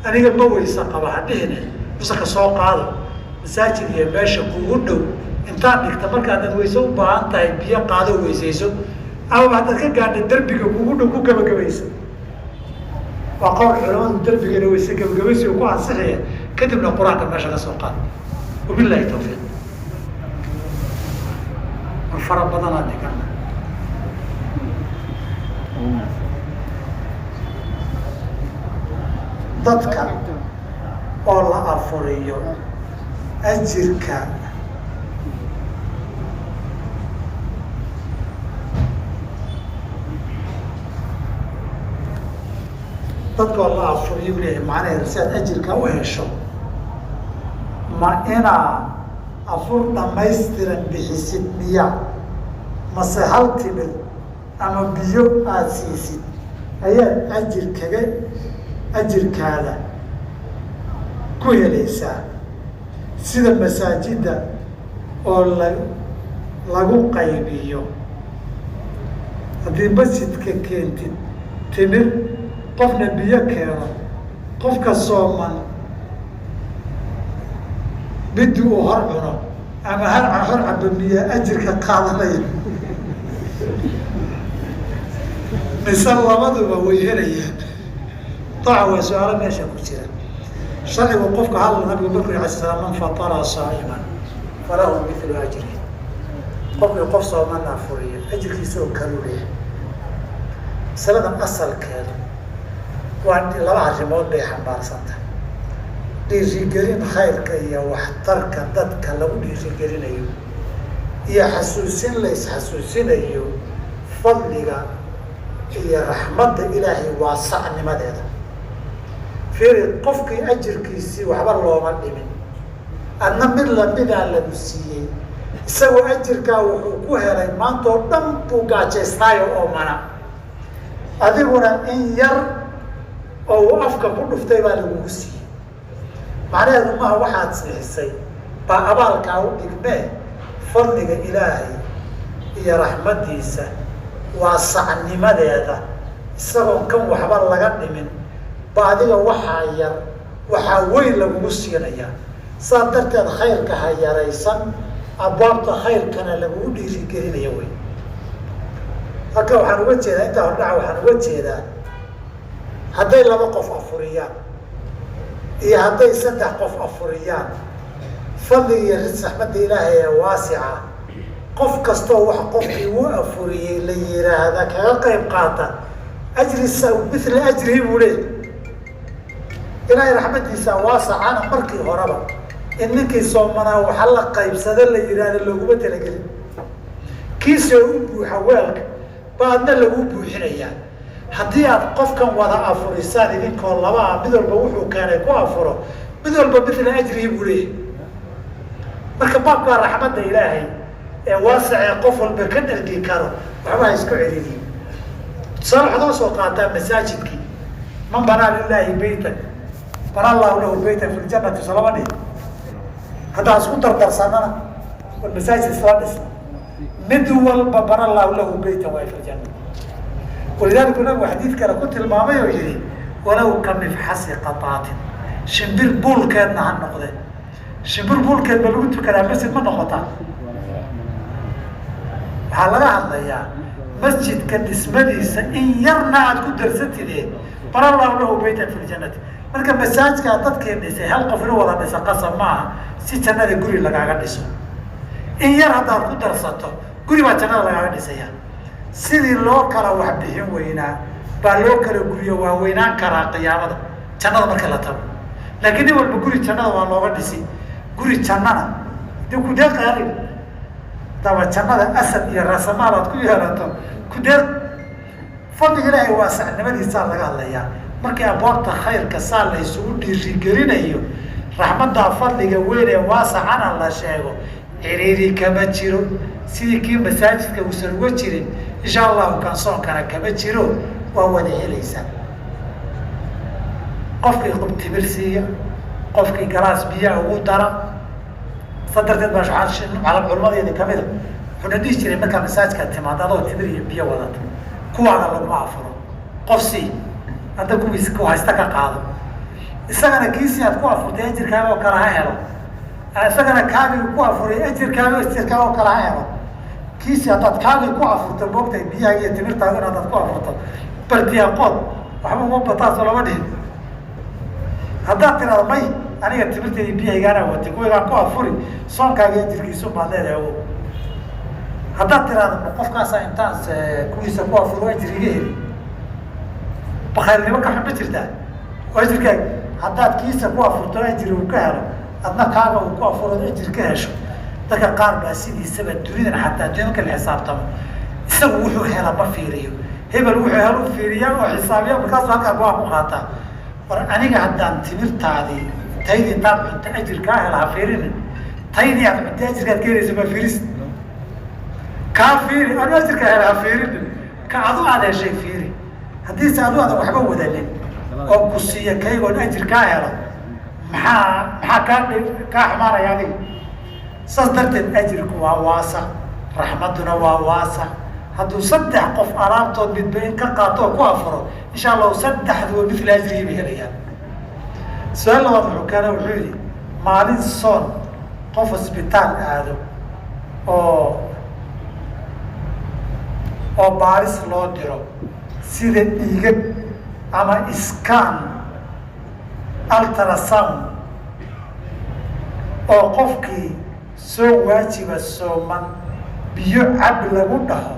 aniga ma wayse qaba hadhihine musaka soo qaado masaajid iyo meesha kugu dhow intaad dhigta markaadad wayse u baahan tahay biyo qaado weysayso ama haddaad ka gaadha derbiga kugu dhow ku gabagabaysa waa qowl culamadu derbigana wayse gabagabaysi ku ansixiya kadibna qur-aanka meesha ka soo qaado wabilahi tawfiiq war fara badanaa dhigana dadka oo la afuriyo ajirka dadka oo la afuriyo leeyahay macnaheedu si aad ajirka u hesho ma inaa afur dhamaystiran bixisid miya mase hal timir ama biyo aada siisid ayaad ajirkaada ku helaysaa sida masaajidda oo lagu qaybiyo haddii masjidka keentid timir qofna biyo keeno qofka sooman midii uu hor cuno ama hor caba biyo ajirka qaadanaya mise labaduba way helayaan daca waa su-aalo meesha ku jira sharcigu qofka hal nabigu markuu alay slam man fatara saa'iman falahu milu ajri qofkii qof sooman afuriya ajirkiisa oo kalu leeyahay masaladan asalkeedu waa laba arrimood bay xambaarsantahay dhiirigelin khayrka iyo waxtarka dadka lagu dhiirigelinayo iyo xasuusin la isxasuusinayo fadliga iyo raxmadda ilaahay waasacnimadeeda fiiri qofkii ajirkiisii waxba looma dhimin adna mid lamidaa lagu siiyey isagoo ajirkaa wuxuu ku helay maanta oo dhan buu gaajaysnaayo oo mana adiguna in yar oo uu afka ku dhuftay baa lagugu siiyey macnaheedu maha waxaad siixisay baa abaalkaa u dhigmee fadliga ilaahay iyo raxmaddiisa waasacnimadeeda isagoon kan waxba laga dhimin ba adiga waxaa yar waxaa weyn lagugu siinayaa saa darteed khayrka ha yaraysan abwaabta khayrkana lagugu dhiirigelinaya wey halka waxaan uga jeedaa intaa hordhaca waxaan uga jeedaa hadday laba qof afuriyaan iyo hadday saddex qof afuriyaan fadliga iyo raxmadda ilaahay ee waasica qof kastoo wax qofkii uu afuriyey la yiraahda kaga qayb qaata ajri mithla ajrihi buu leeyahay. ilaahay raxmadiisa waasacana markii horeba in ninkii soomanaa waxa la qaybsada la yiraahdo looguma talagelin. kiisa u buuxa weelka baadna lagu buuxinayaa. haddii aad qofkan wada afurisaan idinkoo laba ah mid walba wuxuu keenay ku afuro mid walba mithla ajrihi buu leeyahay. marka baabka raxmadda ilaahay ee waasacee qof walba ka dhargi karo waxba ha isku celinin. tusaale waxaad oo soo qaataa masaajidkii man banaa lilaahi baytan bana allahu lahu baytan fi ljannati salama dhih. haddaa isku dardarsanana wal masaajid isla dhisna mid walba bana allahu lahu baytan waa fi ljanna. walidaalika nabigu xadiid kale ku tilmaamay oo yihi walow ka mifxasi qataatin shimbir buulkeedna ha noqde. shimbir buulkeed ba lagu tukadaa masjid ma noqotaa. waxaa laga hadlayaa masjidka dhismadiisa in yarna aad ku darsatidee bana allahu lahu baytan fi ljannati. marka masaajkaa dadkii dhisay hal qof ina wada dhisa qasab maaha si jannada guri lagaaga dhiso. in yar haddaad ku darsato guri baa jannada lagaaga dhisaya. sidii loo kala wax bixin weynaa baa loo kala guriyo waa weynaan karaa qiyaamada jannada marka la tago. laakiin nin walba guri jannada waa looga dhisi. guri jannana dee kudee qaali daba jannada asad iyo raasamaal aad ku yeelato kudee fadliga ilaahay waasacnimadiisaa laga hadlayaa. markii aboorta khayrka saa la isugu dhiirigelinayo raxmaddaa fadliga weyn ee waasacana la sheego ciriiri kama jiro. sidii kii masaajidka uusan uga jirin insha allahu kansoonkana kama jiro waa wada helaysaa. qofkii qub timir siiya qofkii galaas biyaa ugu dara sa darteed baa calab culmadeedi kamida wuxuuna dhihi jiray markaa masaajidka timaado adoo timir iyo biyo wadato kuwaaga laguma afuro qof sii hadda kuwiis ku haysta ka qaado isagana kiisii aad ku afurtay ajirkaaga oo kale ha helo. isagana kaagii ku afuray ajirkaaga oo kale ha helo. kiisii haddaad kaagii ku afurto moogtahay biyaha iyo timirtaaga in haddaad ku afurto bardiyaaqood waxba uma bataasoo lama dhihin. haddaad tiraado may aniga timirteedii biyahaygaana watay kuwaygaan ku afuri soonkaaga ajirkiisu baad leedahay awow. haddaad tiraado qofkaasa intaas kuwiisa ku afuro ajir iga heli bakaylnimo ka xun ma jirtaa ajirkaaga. haddaad kiisa ku afurto ajir uu ka helo adna kaaga uu ku afuro ajir ka hesho. dadka qaar baa sidiisaba dunidan xataa adduunka la xisaabtamo isagu wuxuu hela ma fiiriyo. hebel wuxuu helu fiiriyaa oo xisaabiya markaasu halkaa go-aan ku qaataa. war aniga haddaan timirtaadii taydii intaad cunta ajir kaa hela ha fiirinin taydii aad cunta ajirkaad ka helaysa ma fiiris kaa fiiri anu ajirka hela ha fiirinin ka adu aad heshay fiiri. haddiise adu aadan waxba wadanin oo ku siiya kaygoon ajir kaa helo maxaa kaa xumaanaya adiga. saas darteed ajirku waa waasac raxmadduna waa waasac. hadduu saddex qof alaabtood midba in ka qaato oo ku afuro insha allahu saddexduba mithla ajrihii bay helayaan. su-aal labaad wuxuu keena wuxuu yihi maalin soon qof isbitaal aado oo baaris loo diro sida dhiigag ama iskaan ultrasound oo qofkii soo waajiba sooman biyo cab lagu dhaho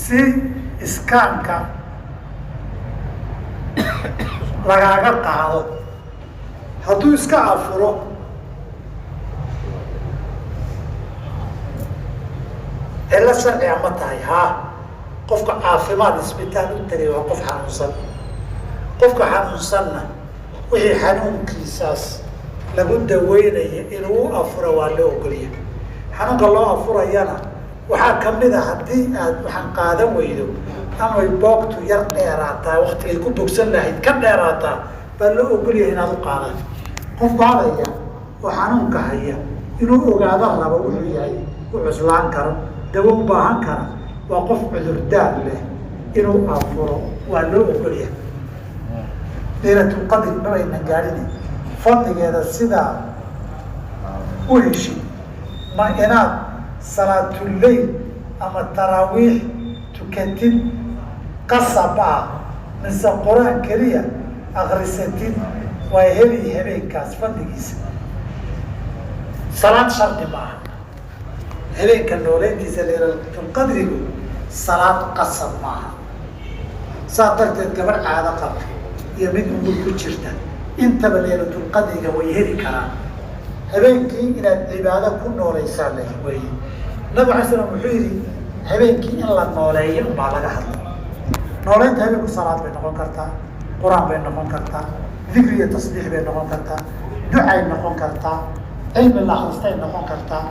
si iskaanka lagaaga qaado. hadduu iska afuro cilo sharciga ma tahay haa. qofka caafimaad isbitaal u tagay waa qof xanuunsan. qofka xanuunsanna wixii xanuunkiisaas lagu daweynaya inuu u afuro waa loo ogolya. xanuunka loo afurayana waxaa kamid a haddii aad waxaan qaadan weydo amay boogtu yar dheeraataa waktigay ku bogsan lahayd ka dheeraataa baa loo ogolyahay inaad u qaadan. qof baadaya oo xanuunka haya inuu ogaado rabo wuxuu yahay u cuslaan karo dawo u baahan kara waa qof cudurdaar leh inuu afuro waa loo ogolyahay. laylatulqadri mabaynan gaadhin fadligeeda sidaa u heshid ma inaad salaatuleyl ama taraawiix tukatid qasab ah mise qur-aan keliya akrisatid waa heli habeenkaas fadligiisa. salaad shardi maaha. habeenka nooleyntiisa laylatulqadrigu salaad qasab maaha. saa darteed gabadh caado qabta iyo mid umul ku jirta intaba laylatulqadriga way heli karaan. habeenkii inaad cibaado ku noolaysaa la weye. nabig alay slam wuxuu yidhi habeenkii in la nooleeyo baa laga hadla. nooleynta habeenku salaad bay noqon kartaa, qur-aan bay noqon kartaa, dikri iyo tasbiix bay noqon kartaa, ducay noqon kartaa, cilmi la akristay noqon kartaa,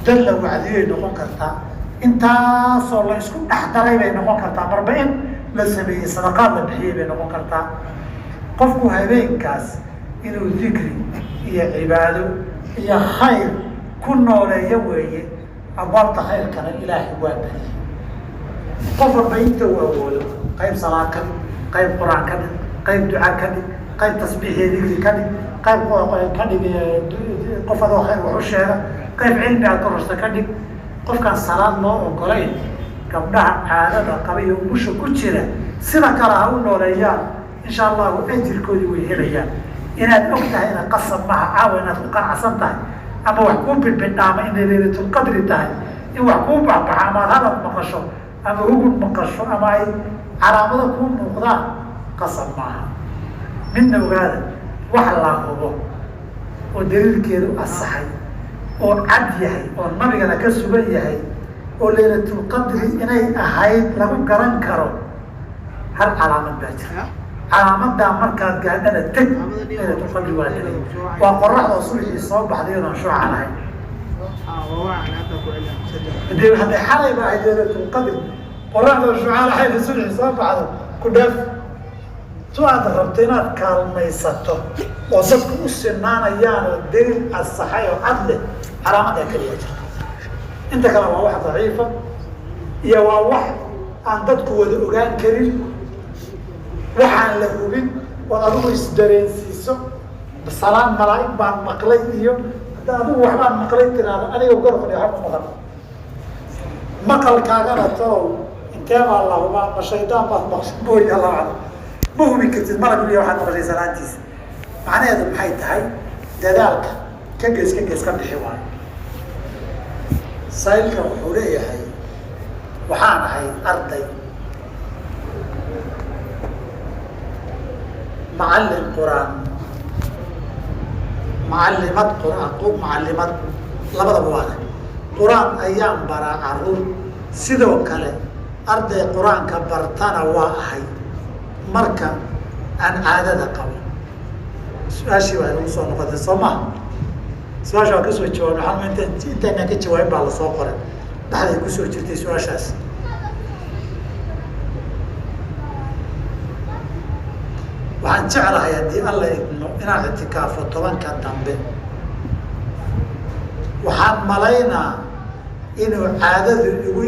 dad la wacdiyay noqon kartaa, intaasoo la isku dhex daray bay noqon kartaa, marba in la sameeyey sadaqaad la bixiyey bay noqon kartaa. qofku habeenkaas inuu dikri iyo cibaado iyo khayr ku nooleeyo weeye. abwaabta khayrkana ilaahay waa bariyey. qof walba inta uu awoodo qayb salaad ka dhig, qayb qur-aan ka dhig, qayb duca ka dhig, qayb tasbiix iyo dikri ka dhig, qayb ka dhig qof adoo khayr wax u sheega, qayb cilmi aad kororsta ka dhig. qofkaan salaad loo ogolayn gabdhaha caadada qaba iyo umusha ku jira sida kale ha u nooleeyaan, insha allahu ajirkoodii way helayaan. inaad og tahay ina qasab maha caawa inaad ku qanacsan tahay ama wax kuu bidbidhaama inay laylatulqadri tahay, in wax kuu baxbaxa ama ad hadal maqasho ama hugud maqasho ama ay calaamado kuu muuqdaan qasab maaha. midna ogaada wax la hubo oo daliilkeedu asaxay oo cad yahay oo nabigana ka sugan yahay oo laylatulqadri inay ahayd lagu garan karo hal calaamad baa jira. calaamadaa markaad gaadhana teg laylatulqadri waa tegay. waa qoraxdoo subaxii soo baxday oodaan shuuca lahayn. hadday xalay ba ahayd laylatulqadri qoraxdoo shuuca lahayn subaxii soo baxdo ku dhaaf. tu aad rabto inaad kaalmaysato oo dadku u sinaanayaan oo daliil asaxay oo cad leh calaamadaa keliya jirta. inta kale waa wax daciifa iyo waa wax aan dadku wada ogaan karin, waxaan la hubin oo adigu isdareensiiso. salaan malaa'ig baan maqlay iyo hadda adigu waxbaan maqlay tiraada aniga gorfadhi haba maqal. maqalkaagana talow intee baa la hubaa ma shaydaan baad maqshay mooy alla aclam. ma hubin kartid malab iyo waxaad maqashay salaantiisa. macnaheedu maxay tahay? dadaalka ka gees ka bixi waayo. saa'ilka wuxuu leeyahay waxaan ahay arday macallin quraan, macallimad quraan, macallimad labadaba waana quraan ayaan baraa caruur. sidoo kale arday qur-aanka bartana waa ahay marka aan caadada qabo. su-aashii waa inagu soo noqotay soo maha. su-aasha waa kasoo jawaabay alma intaynaan ka jawaabin baa lasoo qoray dhexday kusoo jirtay su-aashaas. waxaan jeclahay haddii alla idmo inaan ictikaafo 10ka dambe. waxaan malaynaa inuu caadadu igu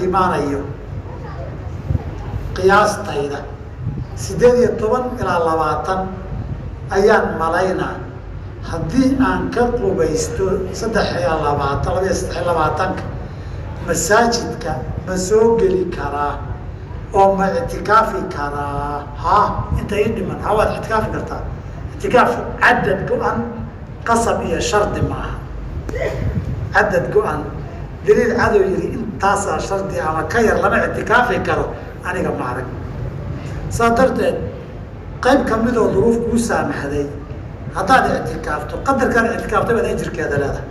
imaanayo qiyaastayda 18 ilaa 20 ayaan malaynaa. haddii aan ka qubaysto 23 masaajidka ma soo geli karaa oo ma ictikaafi karaa? ha inta ii dhiman hawaad ictikaafi kartaa. ictikaaf cadad go-an qasab iyo shardi maaha. cadad go-an daliil cadow yiri intaasaa shardi ama ka yar lama ictikaafi karo aniga ma arag. saa darteed qayb kamidoo duruuf kuu saamaxday haddaad ictikaafto qadarkaan ictikaaftay baad ajirkeeda leedahay.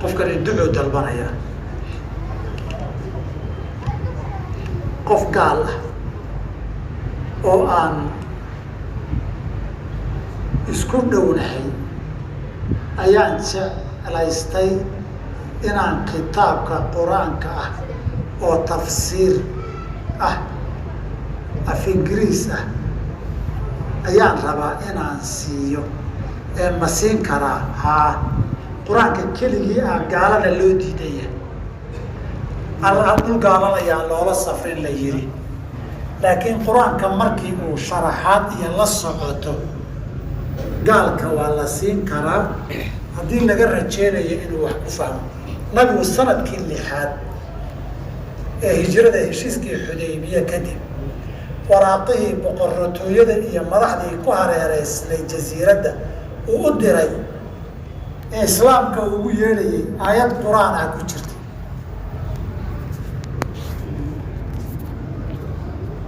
qofkan ducuu dalbanaya qof gaal ah oo aan isku dhownahay ayaan jeclaystay inaan kitaabka qur-aanka ah oo tafsiir ah af ingiriis ah ayaan rabaa inaan siiyo. ma siin karaa? haa. qur-aanka keligii ah gaalada loo diidaya. dhul gaalanayaan loola safrin la yiri laakiin qur-aanka markii uu sharaxaad iyo la socoto gaalka waa la siin karaa haddii laga rajeynayo inuu wax ku fahmo. nabigu sanadkii 6aad ee hijrada heshiiskii Xudaybiya kadib waraaqihii boqortooyada iyo madaxdii ku hareereysnay jasiiradda uu u diray ee islaamka ugu yeedhayay aayad qur-aan ah ku jirta.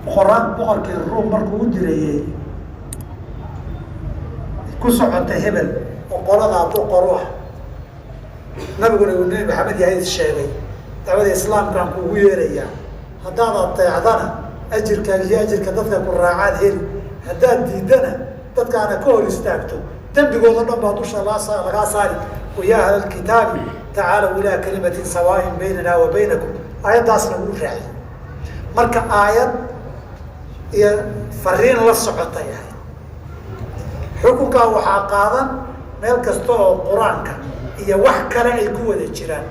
boqorkii Ruum markuu u dirayey ku socota hebel oo qoladaa boqor u ah, nabiguna uu nebi maxamed yahay sheegay dacwada islaamkaan kuugu yeerayaa, haddaad ateecdana ajirkaaga iyo ajirka dadka ku raacaad heli, haddaad diidana dadkaana ka hor istaagto dembigooda dhan baa dusha lagaa saari. wayaa ahla alkitaabi tacaalow ilaa kalimatin sawaain baynana wa baynakum, aayaddaasna wuu raaciyey. marka aayad iyo fariin la socotay ahayd. xukunkaa waxaa qaadan meel kasta oo qur-aanka iyo wax kale ay ku wada jiraan,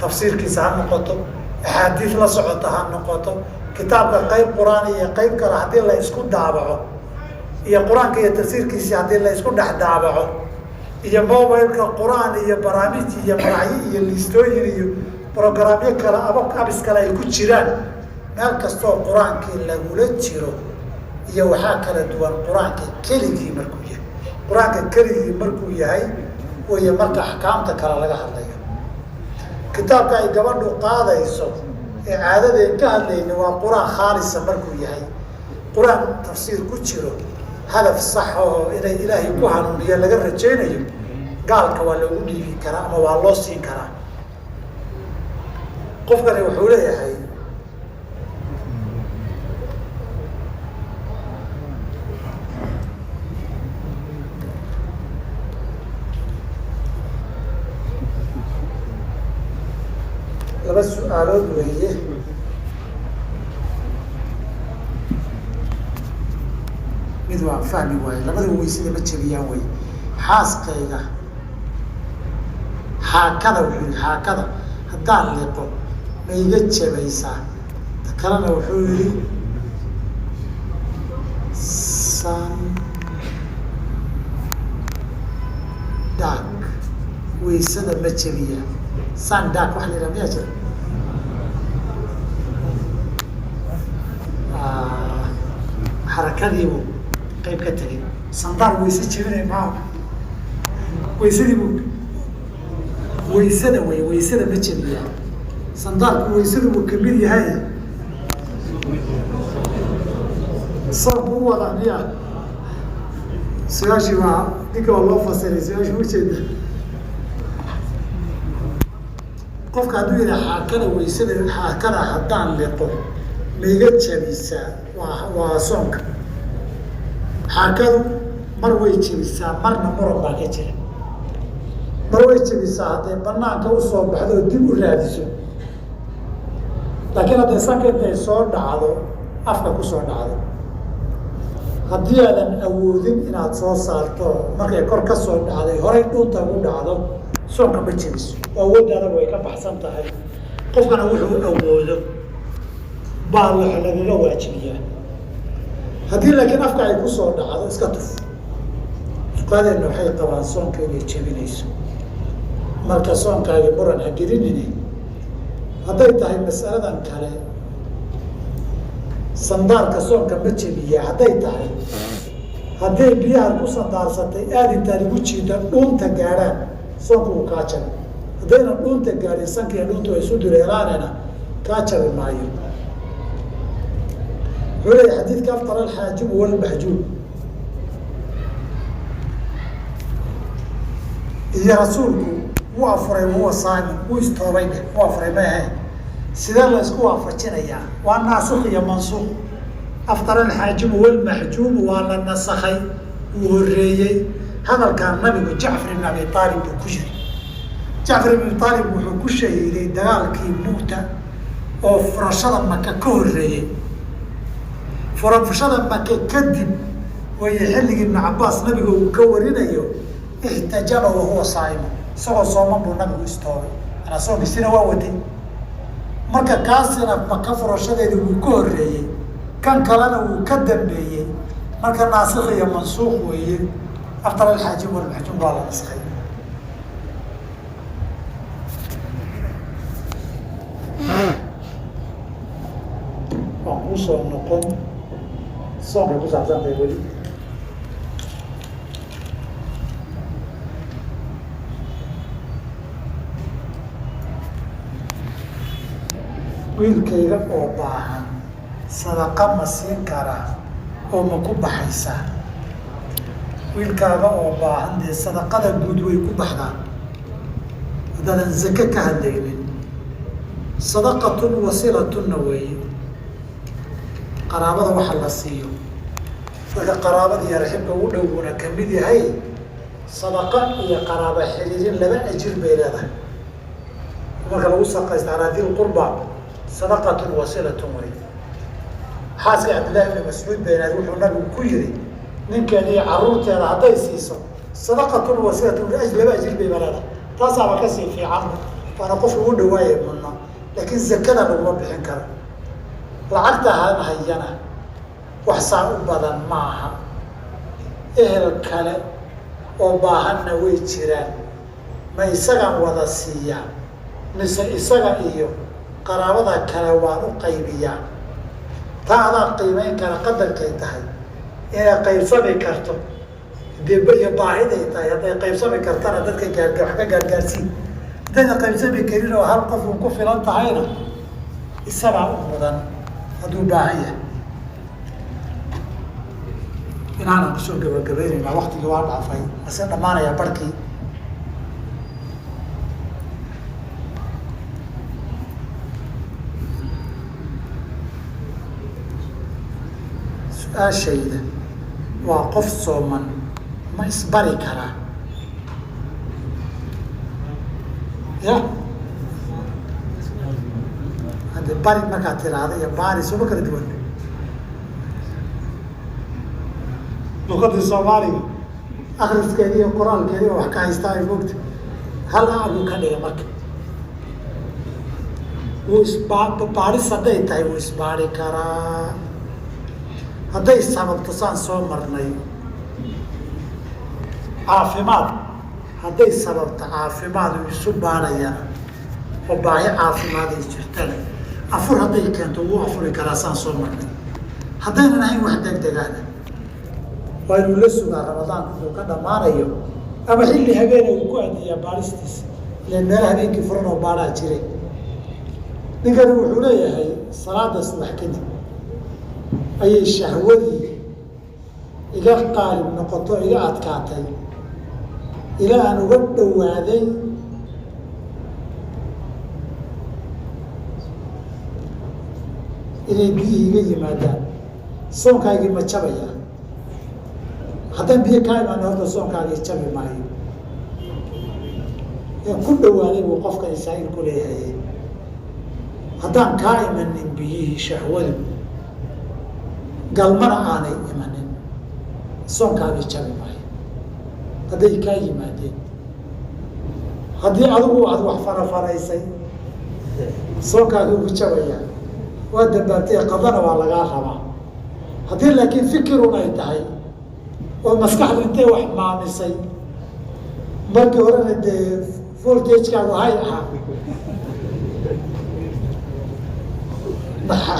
tafsiirkiisa ha noqoto, axaadiis la socota ha noqoto, kitaabka qayb qur-aan iyo qayb kale haddii la isku daabaco, iyo qur-aanka iyo tafsiirkiisii haddii la isku dhex daabaco, iyo mobileka qur-aan iyo barnaamij iyo magacyo iyo liistooyin iyo brograamyo kale abis kale ay ku jiraan, meel kastaoo qur-aankii lagula jiro iyo waxaa kala duwan qur-aanka keligii markuu yahay. qur-aanka keligii markuu yahay way marka axkaamta kale laga hadlayo. kitaabka ay gabadhu qaadayso ee caadadeen ka hadlayna waa qur-aan khaalisa markuu yahay. qur-aan tafsiir ku jiro hadaf sax oo inay ilaahay ku hanuuniya laga rajaynayo, gaalka waa loogu dhiibi karaa ama waa loo siin karaa. qofkani wuxuu leeyahay laba su-aalood weeye. mid waa fahmi waaye, labadaba weysada ma jebiyaan wey. xaaskayga xaakada wuxuu yihi xaakada haddaan liqo ma iga jebaysaa? ta kalena wuxuu yihi sandaak weysada ma jebiya. sandaak waxa la yidhaha miyaa jira? xarakadiibu qayb ka tegay. sandaar weyse jebinay maa weysadiibu weysada wey, weysada ma jebiya. sandaarku weysadu uu kamid yahay. soonku u wada miya? su-aashii waa ninka waa loo fasiray, su-aashii ujeeda. qofka hadduu yidha xaakada weysada xaakada haddaan liqo ma iga jebisaa? waa soonka. xaakadu mar way jebisaa, marna muran baa ka jira. mar way jebisaa hadday banaanka usoo baxdo oo dib u raadiso, laakiin hadday sanka intay soo dhacdo afka kusoo dhacdo, haddii aadan awoodin inaad soo saarto markay kor ka soo dhacday horay dhuunta ugu dhacdo, soonka ma jebiso. awooddaadagu way ka baxsan tahay. qofkana wuxuu awoodo baa wax lagaga waajibiyaa. haddii laakiin afka ay kusoo dhacdo iska tuf. fuqahadeena waxay qabaan soonka inay jebinayso. marka soonkaagi muran ha gelinine. hadday tahay mas'aladan kale sandaarka soonka ma jebiya hadday tahay, hadday biyahan ku sandaarsatay aada intaan igu jiida dhuunta gaadhaan soonka uu kaa jabi. haddayna dhuunta gaadhin sanka iyo dhuuntu ay isu duleelaanena kaa jabi maayo. wuxuu leeyahay xadiidka aftara alxaajibu walmaxjuub, iyo rasuulku wuu afuray wahuwa saamin, wuu istoobay dheh, wuu afuray ma ahayn. sidee la isku waafajinayaa? waa naasik iyo mansuuq. aftara alxaajibu walmaxjuubu waa la nasakhay, uu horeeyey. hadalkaan nabigu jacfar ibn abi aalib buu ku yiri. jacfar ibn aalib wuxuu ku shahiiday dagaalkii mu'ta oo furashada maka ka horeeyey. furashada maka kadib way xilligii ibn cabaas nabiga uu ka warinayo, ixtajaba wahuwa saaimu, isagoo sooman buu nabigu istoobay. anaa soonkiisina waa watay. marka kaasina maka furashadeedii wuu ka horeeyey, kan kalena wuu ka dambeeyey marka naasikh iyo mansuuq weeye aftar alxaajim walmaxjuum baa la naskhay waan kusoo noqon soonkay ku saabsantahay weli wiilkayga oo baahan sadaqa ma siin karaa oo ma ku baxaysaa wiilkaaga oo baahan dee sadaqada guud way ku baxdaan haddaadan zake ka hadlaynin sadaqatun wasilatunna weeye qaraabada waxa la siiyo dadka qaraabada iyo raxibka ugu dhowguna ka mid yahay sadaqa iyo qaraaba xiriirin laba ajir bay leedahay marka lagu saqaysta calaa dil qurba sadaqatun wasilatun wey xaaska cabdillahi ibni mascuud baynaad wuxuu nabigu ku yiri ninkeeda iyo caruurteeda hadday siiso sadaqatun wasilatun laba ajir bay leedahay taasaaba kasii fiican waana qofka ugu dhawaaya mudna laakiin zakada laguma bixin karo lacagta han hayana wax saa u badan ma aha ehel kale oo baahanna way jiraan ma isagan wada siiyaa mise isaga iyo qaraabada kale waan u qaybiyaa taa adaa qiimeyn kara qadarkay tahay inay qaybsami karto deba iyo baahiday tahay hadday qaybsami kartana dadka wax ka gaargaarsiin haddayna qaybsami karin oo hal qof un ku filan tahayna isagaa u mudan hadduu baahan yahay inaanan kusoo gabagabaynaynaa waktigii waa dhaafay ase dhammaanayaa barhkii su-aashayda waa qof sooman ma isbari karaa ya hadde bari markaad tiraahda iyo baari sooma kala duwan luqadii soomaaliga akriskeedi iyo qoraalkeedi oo wax ka haystaa ay moogta hal abuu ka dhiga marka wuu isbaaris hadday tahay wuu isbaari karaa hadday sababto saan soo marnay caafimaad hadday sababto caafimaad uu isu baarayana oo baahi caafimaad ay jirtana afur hadday keento wuu afuri karaa saan soo marnay haddaynan ahayn wax degdegaana waa inuu la sugaa ramadaanka inuu ka dhammaanayo ama xilli habeena uu ku adiyaa baaristiisa ilan meela habeenkii furan oo baaraa jiray ninkani wuxuu leeyahay salaada subax kadib ayay shahwadii iga qaalib noqoto iga adkaatay ilaa aan uga dhowaaday inay biyihii iga yimaadaan soonkaagii ma jabaya haddaan biyo kaa imaana horta soonkaagii jabi maayo ee ku dhowaaday buu qofka isaa-il ku leeyahay haddaan kaa imanin biyihii shahwadu galmana aanay imanin soonkaagii jabi maayo hadday kaa yimaadeen haddii adigu aad wax farafaraysay soonkaagii ugu jabayaa waa dambaabtay qadana waa lagaa rabaa haddii laakiin fikirun ay tahay oo maskaxdu intay wax maamisay markii horena dee voltagekaagu hay ahaa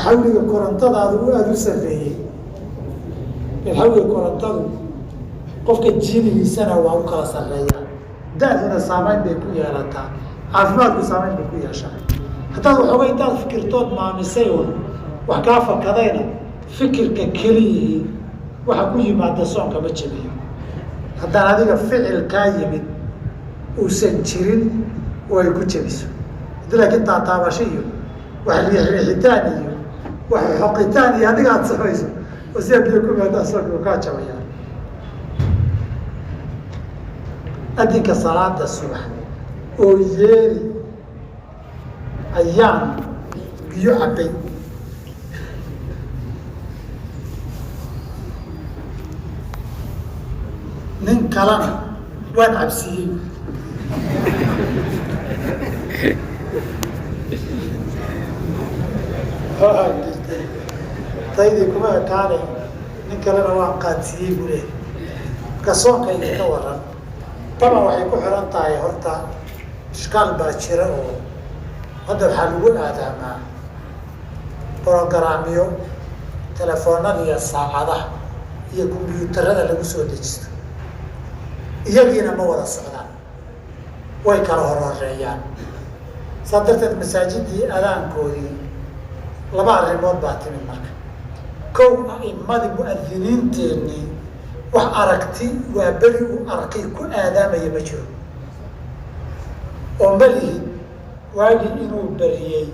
xawliga korontadaadu aada u sarreeyey xawliga korontadu qofka jinigiisana waa u kala sarreeyaa da-duna saamayn bay ku yeelataa caafimaadku saamayn bay ku yeeshaa haddaad waxooga intaad fikirtood maamisay un wax kaa fakadayna fikirka keliyihii waxa ku yimaada soonka ma jabiyo haddaan adiga ficil kaa yimid uusan jirin oo ay ku jabiso haddii laakiin taataabasho iyo wax riixriixitaan iyo wax xoqitaan iyo adiga aada samayso oo sidaa biyo ku yimaada soonka kaa jabayaa adinka salaada subax oo yeeri ayaan biyo cabbay nin kalena waan cabsiiyey daydii kuma ekaane nin kalena waan qaadsiiyey buu leehay marka soonkayga ka waran taban waxay ku xiran tahay horta ishkaal baa jira oo hadda waxaa lagu aadaamaa brogaraamyo telefoonada iyo saacadaha iyo kombyuutarada lagu soo dejisto iyagiina ma wada socdaan way kala horhoreeyaan saa darteed masaajidii adaankoodii laba arrimood baa timid marka kow a'imadii mu'adiniinteenii wax aragti waa beri uu arkay ku aadaamaya ma jiro oo malihi waagii inuu beriyey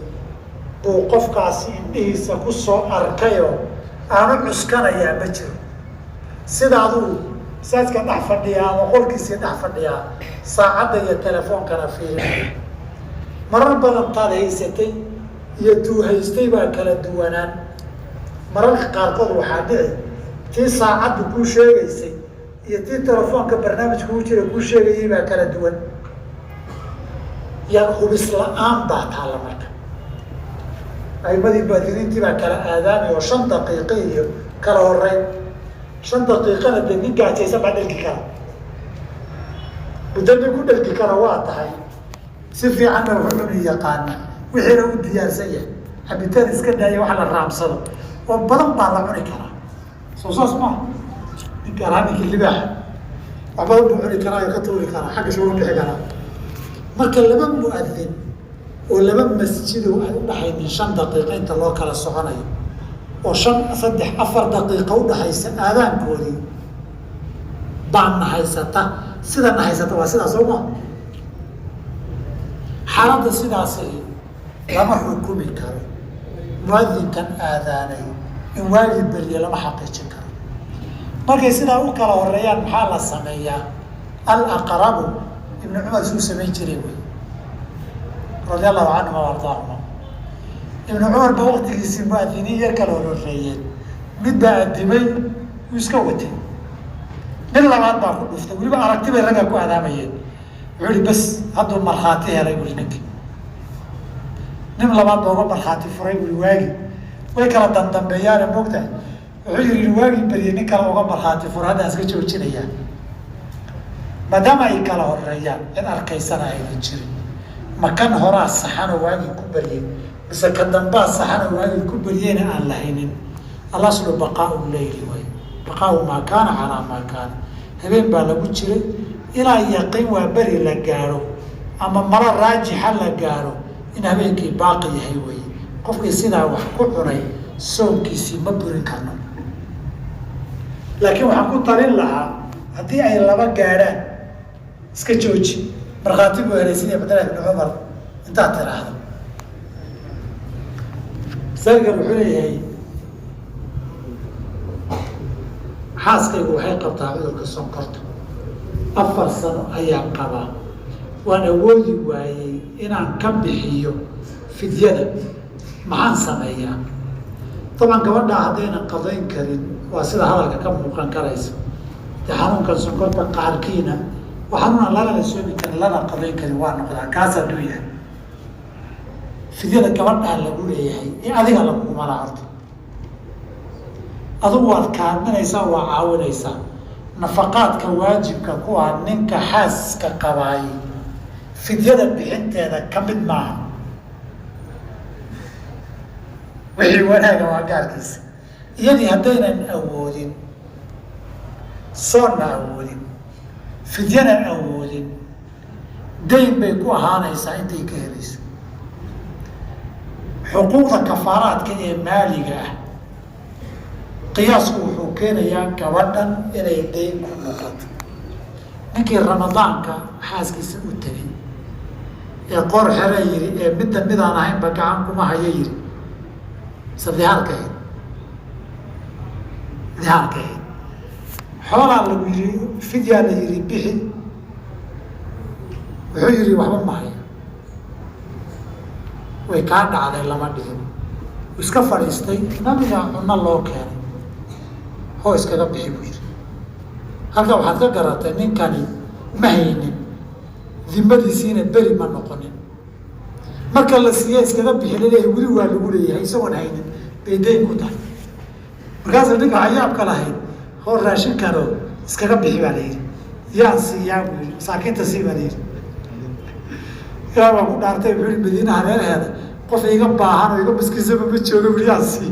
buu qofkaasi indhihiisa ku soo arkayoo aanu cuskanayaa ma jiro sidaaduu masaajka dhex fadhiyaa ama qolkiisii dhex fadhiyaa saacadda iyo telefoonkana fiirinaya marar badan taad haysatay iyo duuhaystay baa kala duwanaan mararka qaarkood waxaa dhici tii saacaddu kuu sheegaysay iyo tii telefoonka barnaamijka u jira kuu sheegayay baa kala duwan yaa hubis la-aan baa taalla marka aimadii muadiniintii baa kala aadaamay oo 5 daqiiqo iyo kala horeyn 5 daqiiqana dee nin gaajaysan baa dhalki kara muddo nin ku dhalki kara waa tahay si fiicanna wuxuu cuni yaqaana wixiina u diyaarsan yahay cabitaan iska daaya wax la raamsado oo badan baa la cuni karaa soo saas maaha ninka alhaninka libaaxa wax badan buu cuni karaa oo ka tuuri karaa xagga shuga bixi karaa marka laba muadin oo laba masjido ay u dhaxaynin 5 daqiiqo inta loo kala soconayo oo 4 daqiiqo u dhaxaysa aadaankoodii baan nahaysata sida nahaysata waa sidaas oo ma xaaladda sidaasi lama xukumi karo muadinkan aadaanay in waagii beriye lama xaqiijin karo markay sidaa u kala horeeyaan maxaa la sameeyaa alaqrabu ibnu cumar suu samayn jiray wey radi allahu canhuma ardaahuma ibnu cumar baa waktigiisii muadiniin yar kala horeeyeen mid baa adimay uu iska watay mid labaad baa ku dhuftay weliba aragti bay ragga ku adaamayeen wuxuu ihi bas hadduu markhaati helay bui ninka nin labaad baa uga markhaati furay bui waagi way kala dandambeeyaane moogtahay wuxuu yihi waagii beriye nin kale uga markhaati fura hadda iska joojinayaa maadaama ay kala horeeyaan cid arkaysana aynan jirin ma kan horaa saxanoo waagii ku beriyey mise ka dambaa saxanoo waagii ku beriyeyna aan lahaynin alaslu baqaau leyli way baqaau maa kaana calaa maa kaana habeen baa lagu jiray ilaa yaqiin waa beri la gaadho ama maro raajixa la gaadho in habeenkii baaqi yahay weye qofkii sidaa wax ku cunay soonkiisii ma burin karno laakiin waxaan ku talin lahaa haddii ay laba gaadhaan iska jooji markhaati buu helay sida cabdillah ibn cumar intaad tiraahdo masaajidkan wuxuu leeyahay xaaskaygu waxay qabtaa cudurka sonkorta 4 sano ayaan qabaa waan awoodi waayey inaan ka bixiyo fidyada maxaan sameeyaa طبعا gabadha haddaynan qadayn karin waa sida hadalka ka muuqan karaysa dee xanuunkan sonkorta qaarkiina waa xanuunaan lalala soomi karin lana qadayn karin waa noqdaa kaas hadduu yahay fidyada gabadhaa lagu leeyahay ee adiga laguma laharto adugu waad kaalminaysaa waa caawinaysaa nafaqaadka waajibka ku ah ninka xaaska qabaay fidyada bixinteeda ka mid maaha wixii wanaaga waa gaarkiisa iyadii haddaynan awoodin soonna awoodin fidyana awoodin dayn bay ku ahaanaysaa intay ka helayso xuquuqda kafaaraadka ee maaliga ah qiyaasku wuxuu keenayaa gabadhan inay dayn ku noqoto ninkii ramadaanka xaaskiisa u tegay ee qoor xere yiri ee midaan ahaynba gacan kuma hayo yiri dihaarka ahayd xoolaa lagu yiri fidyaa la yiri bixi wuxuu yihi waxba mahayo way kaa dhacday lama dhigin iska fadhiistay nabiga cunno loo keenay hoo iskaga bixi buu yiri halkaa waxaad ka garatay ninkani ma haynin dimadiisiina beri ma noqonin marka la siiya iskaga bixi laleeyahay weli waa lagu leeyahay isagoon haynin bay dayn ku tahay markaasuu ninka cayaabka lahayd hor raashinkano iskaga bixi baa la yidhi yaan siiyaa buu yidhi masaakiinta sii baa la yidhi yaa baa ku dhaartay wuxuu yihi madiinaha reerheeda qof iga baahan oo iga maskiisaba ma jooga bui yaan sii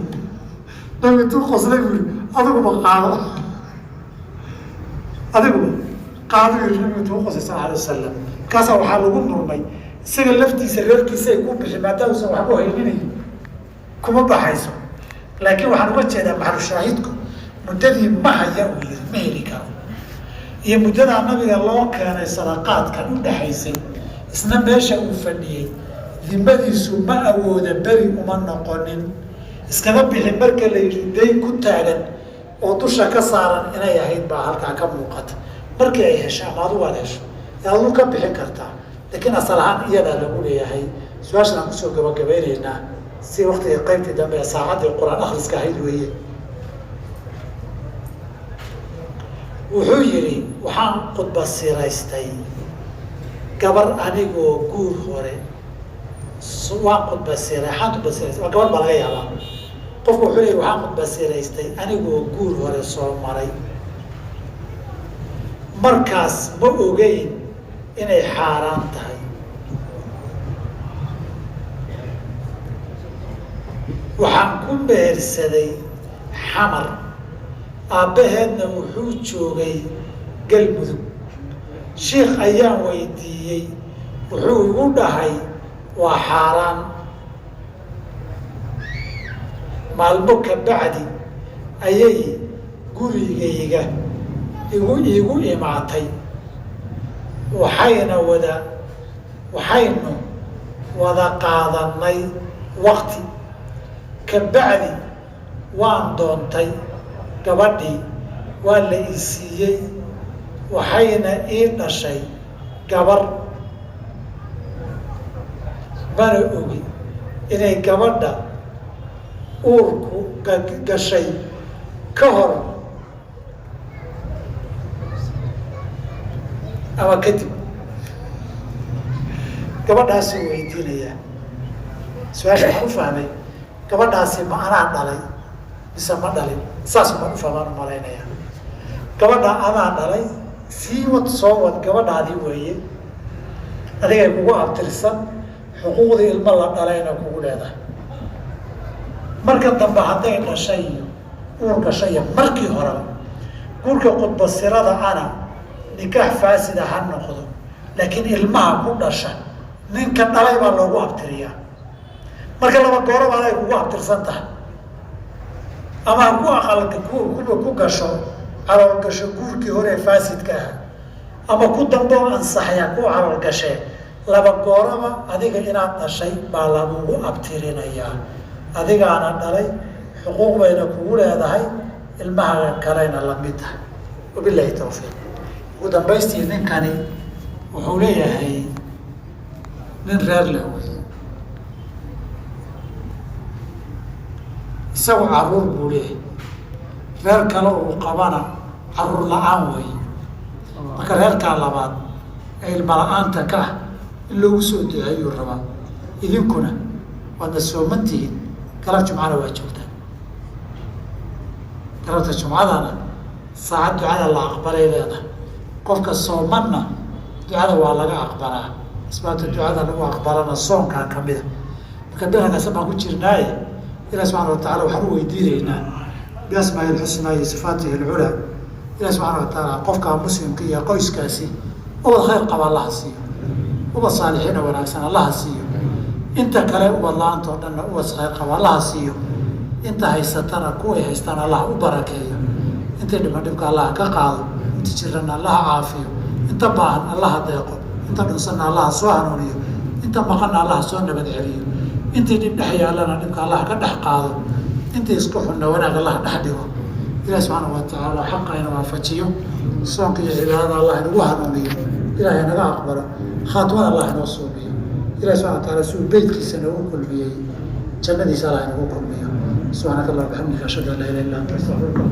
nabi intuu qoslay buu yihi adiguba qaado adiguba qaado yii nabi intuu qoslay sala alay wasalam markaasaa waxaa lagu murmay isaga laftiisa reerkiisa ay ku bixi maadaausan waxba hayninayo kuma baxayso laakiin waxaan uga jeedaa maxalushaahidku muddadii ma haya uu yiri ma heli karo iyo muddadaa nabiga loo keenay sadaqaadkan u dhaxaysay isna meesha uu fadhiyey dimadiisu ma awooda beri uma noqonin iskaga bixi marka la yidhi dayn ku taagan oo dusha ka saaran inay ahayd baa halkaa ka muuqata markii ay hesho ama adu waad hesho adu ka bixin kartaa laakiin asal ahaan iyadaa lagu leeyahay su-aashan aan kusoo gabagabaynaynaa si waktiga qaybtii dambe ee saacaddii qur-aan akhriska ahayd weeye wuxuu yidhi waxaan khudba siraystay gabar anigoo guur hore waan khudba siray waxaan khudba siraystay waa gabar baa laga yaabaa qofku wuxuu leeyahy waxaan khudba siraystay anigoo guur hore soo maray markaas ma ogeyn inay xaaraan tahay waxaan ku mehersaday xamar aabbaheedna wuxuu joogay galmudug shiikh ayaan weydiiyey wuxuu igu dhahay waa xaaraan maalmo ka bacdi ayay gurigayga iigu imaatay waxaynu wada qaadanay wakti ka bacdi waan doontay gabadhii waa la ii siiyey waxayna ii dhashay gabar mana ogi inay gabadha uurku gashay ka hor ama kadib gabadhaasuu weydiinayaa su-aasha waxaan u fahmay gabadhaasi ma anaa dhalay mise ma dhalin saas maan u fahmaan u malaynaya gabadha adaa dhalay sii wad soo wad gabadhaadii weeye adigay kugu abtirsan xuquuqdii ilmo la dhalayna kugu leedahay marka dambe hadday dhashay iyo uur gashay iyo markii horeba guurka khudbasirada ana nikaax faasida ha noqdo laakiin ilmaha ku dhasha ninka dhalay baa loogu abtiriyaa marka laba gooroba aday kugu abtirsan tahay ama ha ku aqalka ku gasho calool gasho guurkii hore ee faasidka ah ama ku damboo ansaxaya ku calool gashee laba gooraba adiga inaad dhashay baa lagugu abtirinayaa adigaana dhalay xuquuq bayna kugu leedahay ilmaha kalena lamid tahay wabilaahi tawfiiq ugu dambaystii ninkani wuxuu leeyahay nin reer leh wey isagu caruur buu leeyahay reer kale uu qabana caruur la-aan wey marka reerkaa labaad ee ilma la-aanta ka ah in loogu soo duceeyuu rabaa idinkuna waadna soomantihiin galab jumcana waa joogtaan galabta jumcadana saacad ducada la aqbalay leedahay qofka soomanna ducada waa laga aqbalaa asbaabta ducada lagu aqbalana soonkaa kamida marka bilankaasa baan ku jirnaaye ilahi subxaana watacala waxaan u weydiinaynaa biasmaahi lxusnaa iyo sifaatihi alculaa ilahi subxaana watacaala qofkaa muslimka iyo qoyskaasi ubad khayr qaba allaha siiyo ubad saalixiina wanaagsan allaha siiyo inta kale ubad la-aanta oo dhanna ubad khayr qaba allaha siiyo inta haysatana kuway haystaan allah u barakeeyo intay dhiman dhibka allaha ka qaado inta jirana allaha caafiyo inta baahan allaha deeqo inta dhunsanna allaha soo hanuuniyo inta maqanna allaha soo nabad celiyo intii dhib dhex yaallana dhibka allaha ka dhex qaado intii isku xunna wanaag allaha dhex dhigo ilahi subxaana watacaala xaqa ina waafajiyo soonka iyo cibaadada allah inagu hanuuniyo ilahay naga aqbalo khaatmada allah inoo suubiyo ilahi subxana wataala si uu beydkiisa noogu kulmiyey jannadiisa allah inagu kulmiyo subxaanaka allah bixamdika ashhadu an laa ilaha illa anta astaغfiruka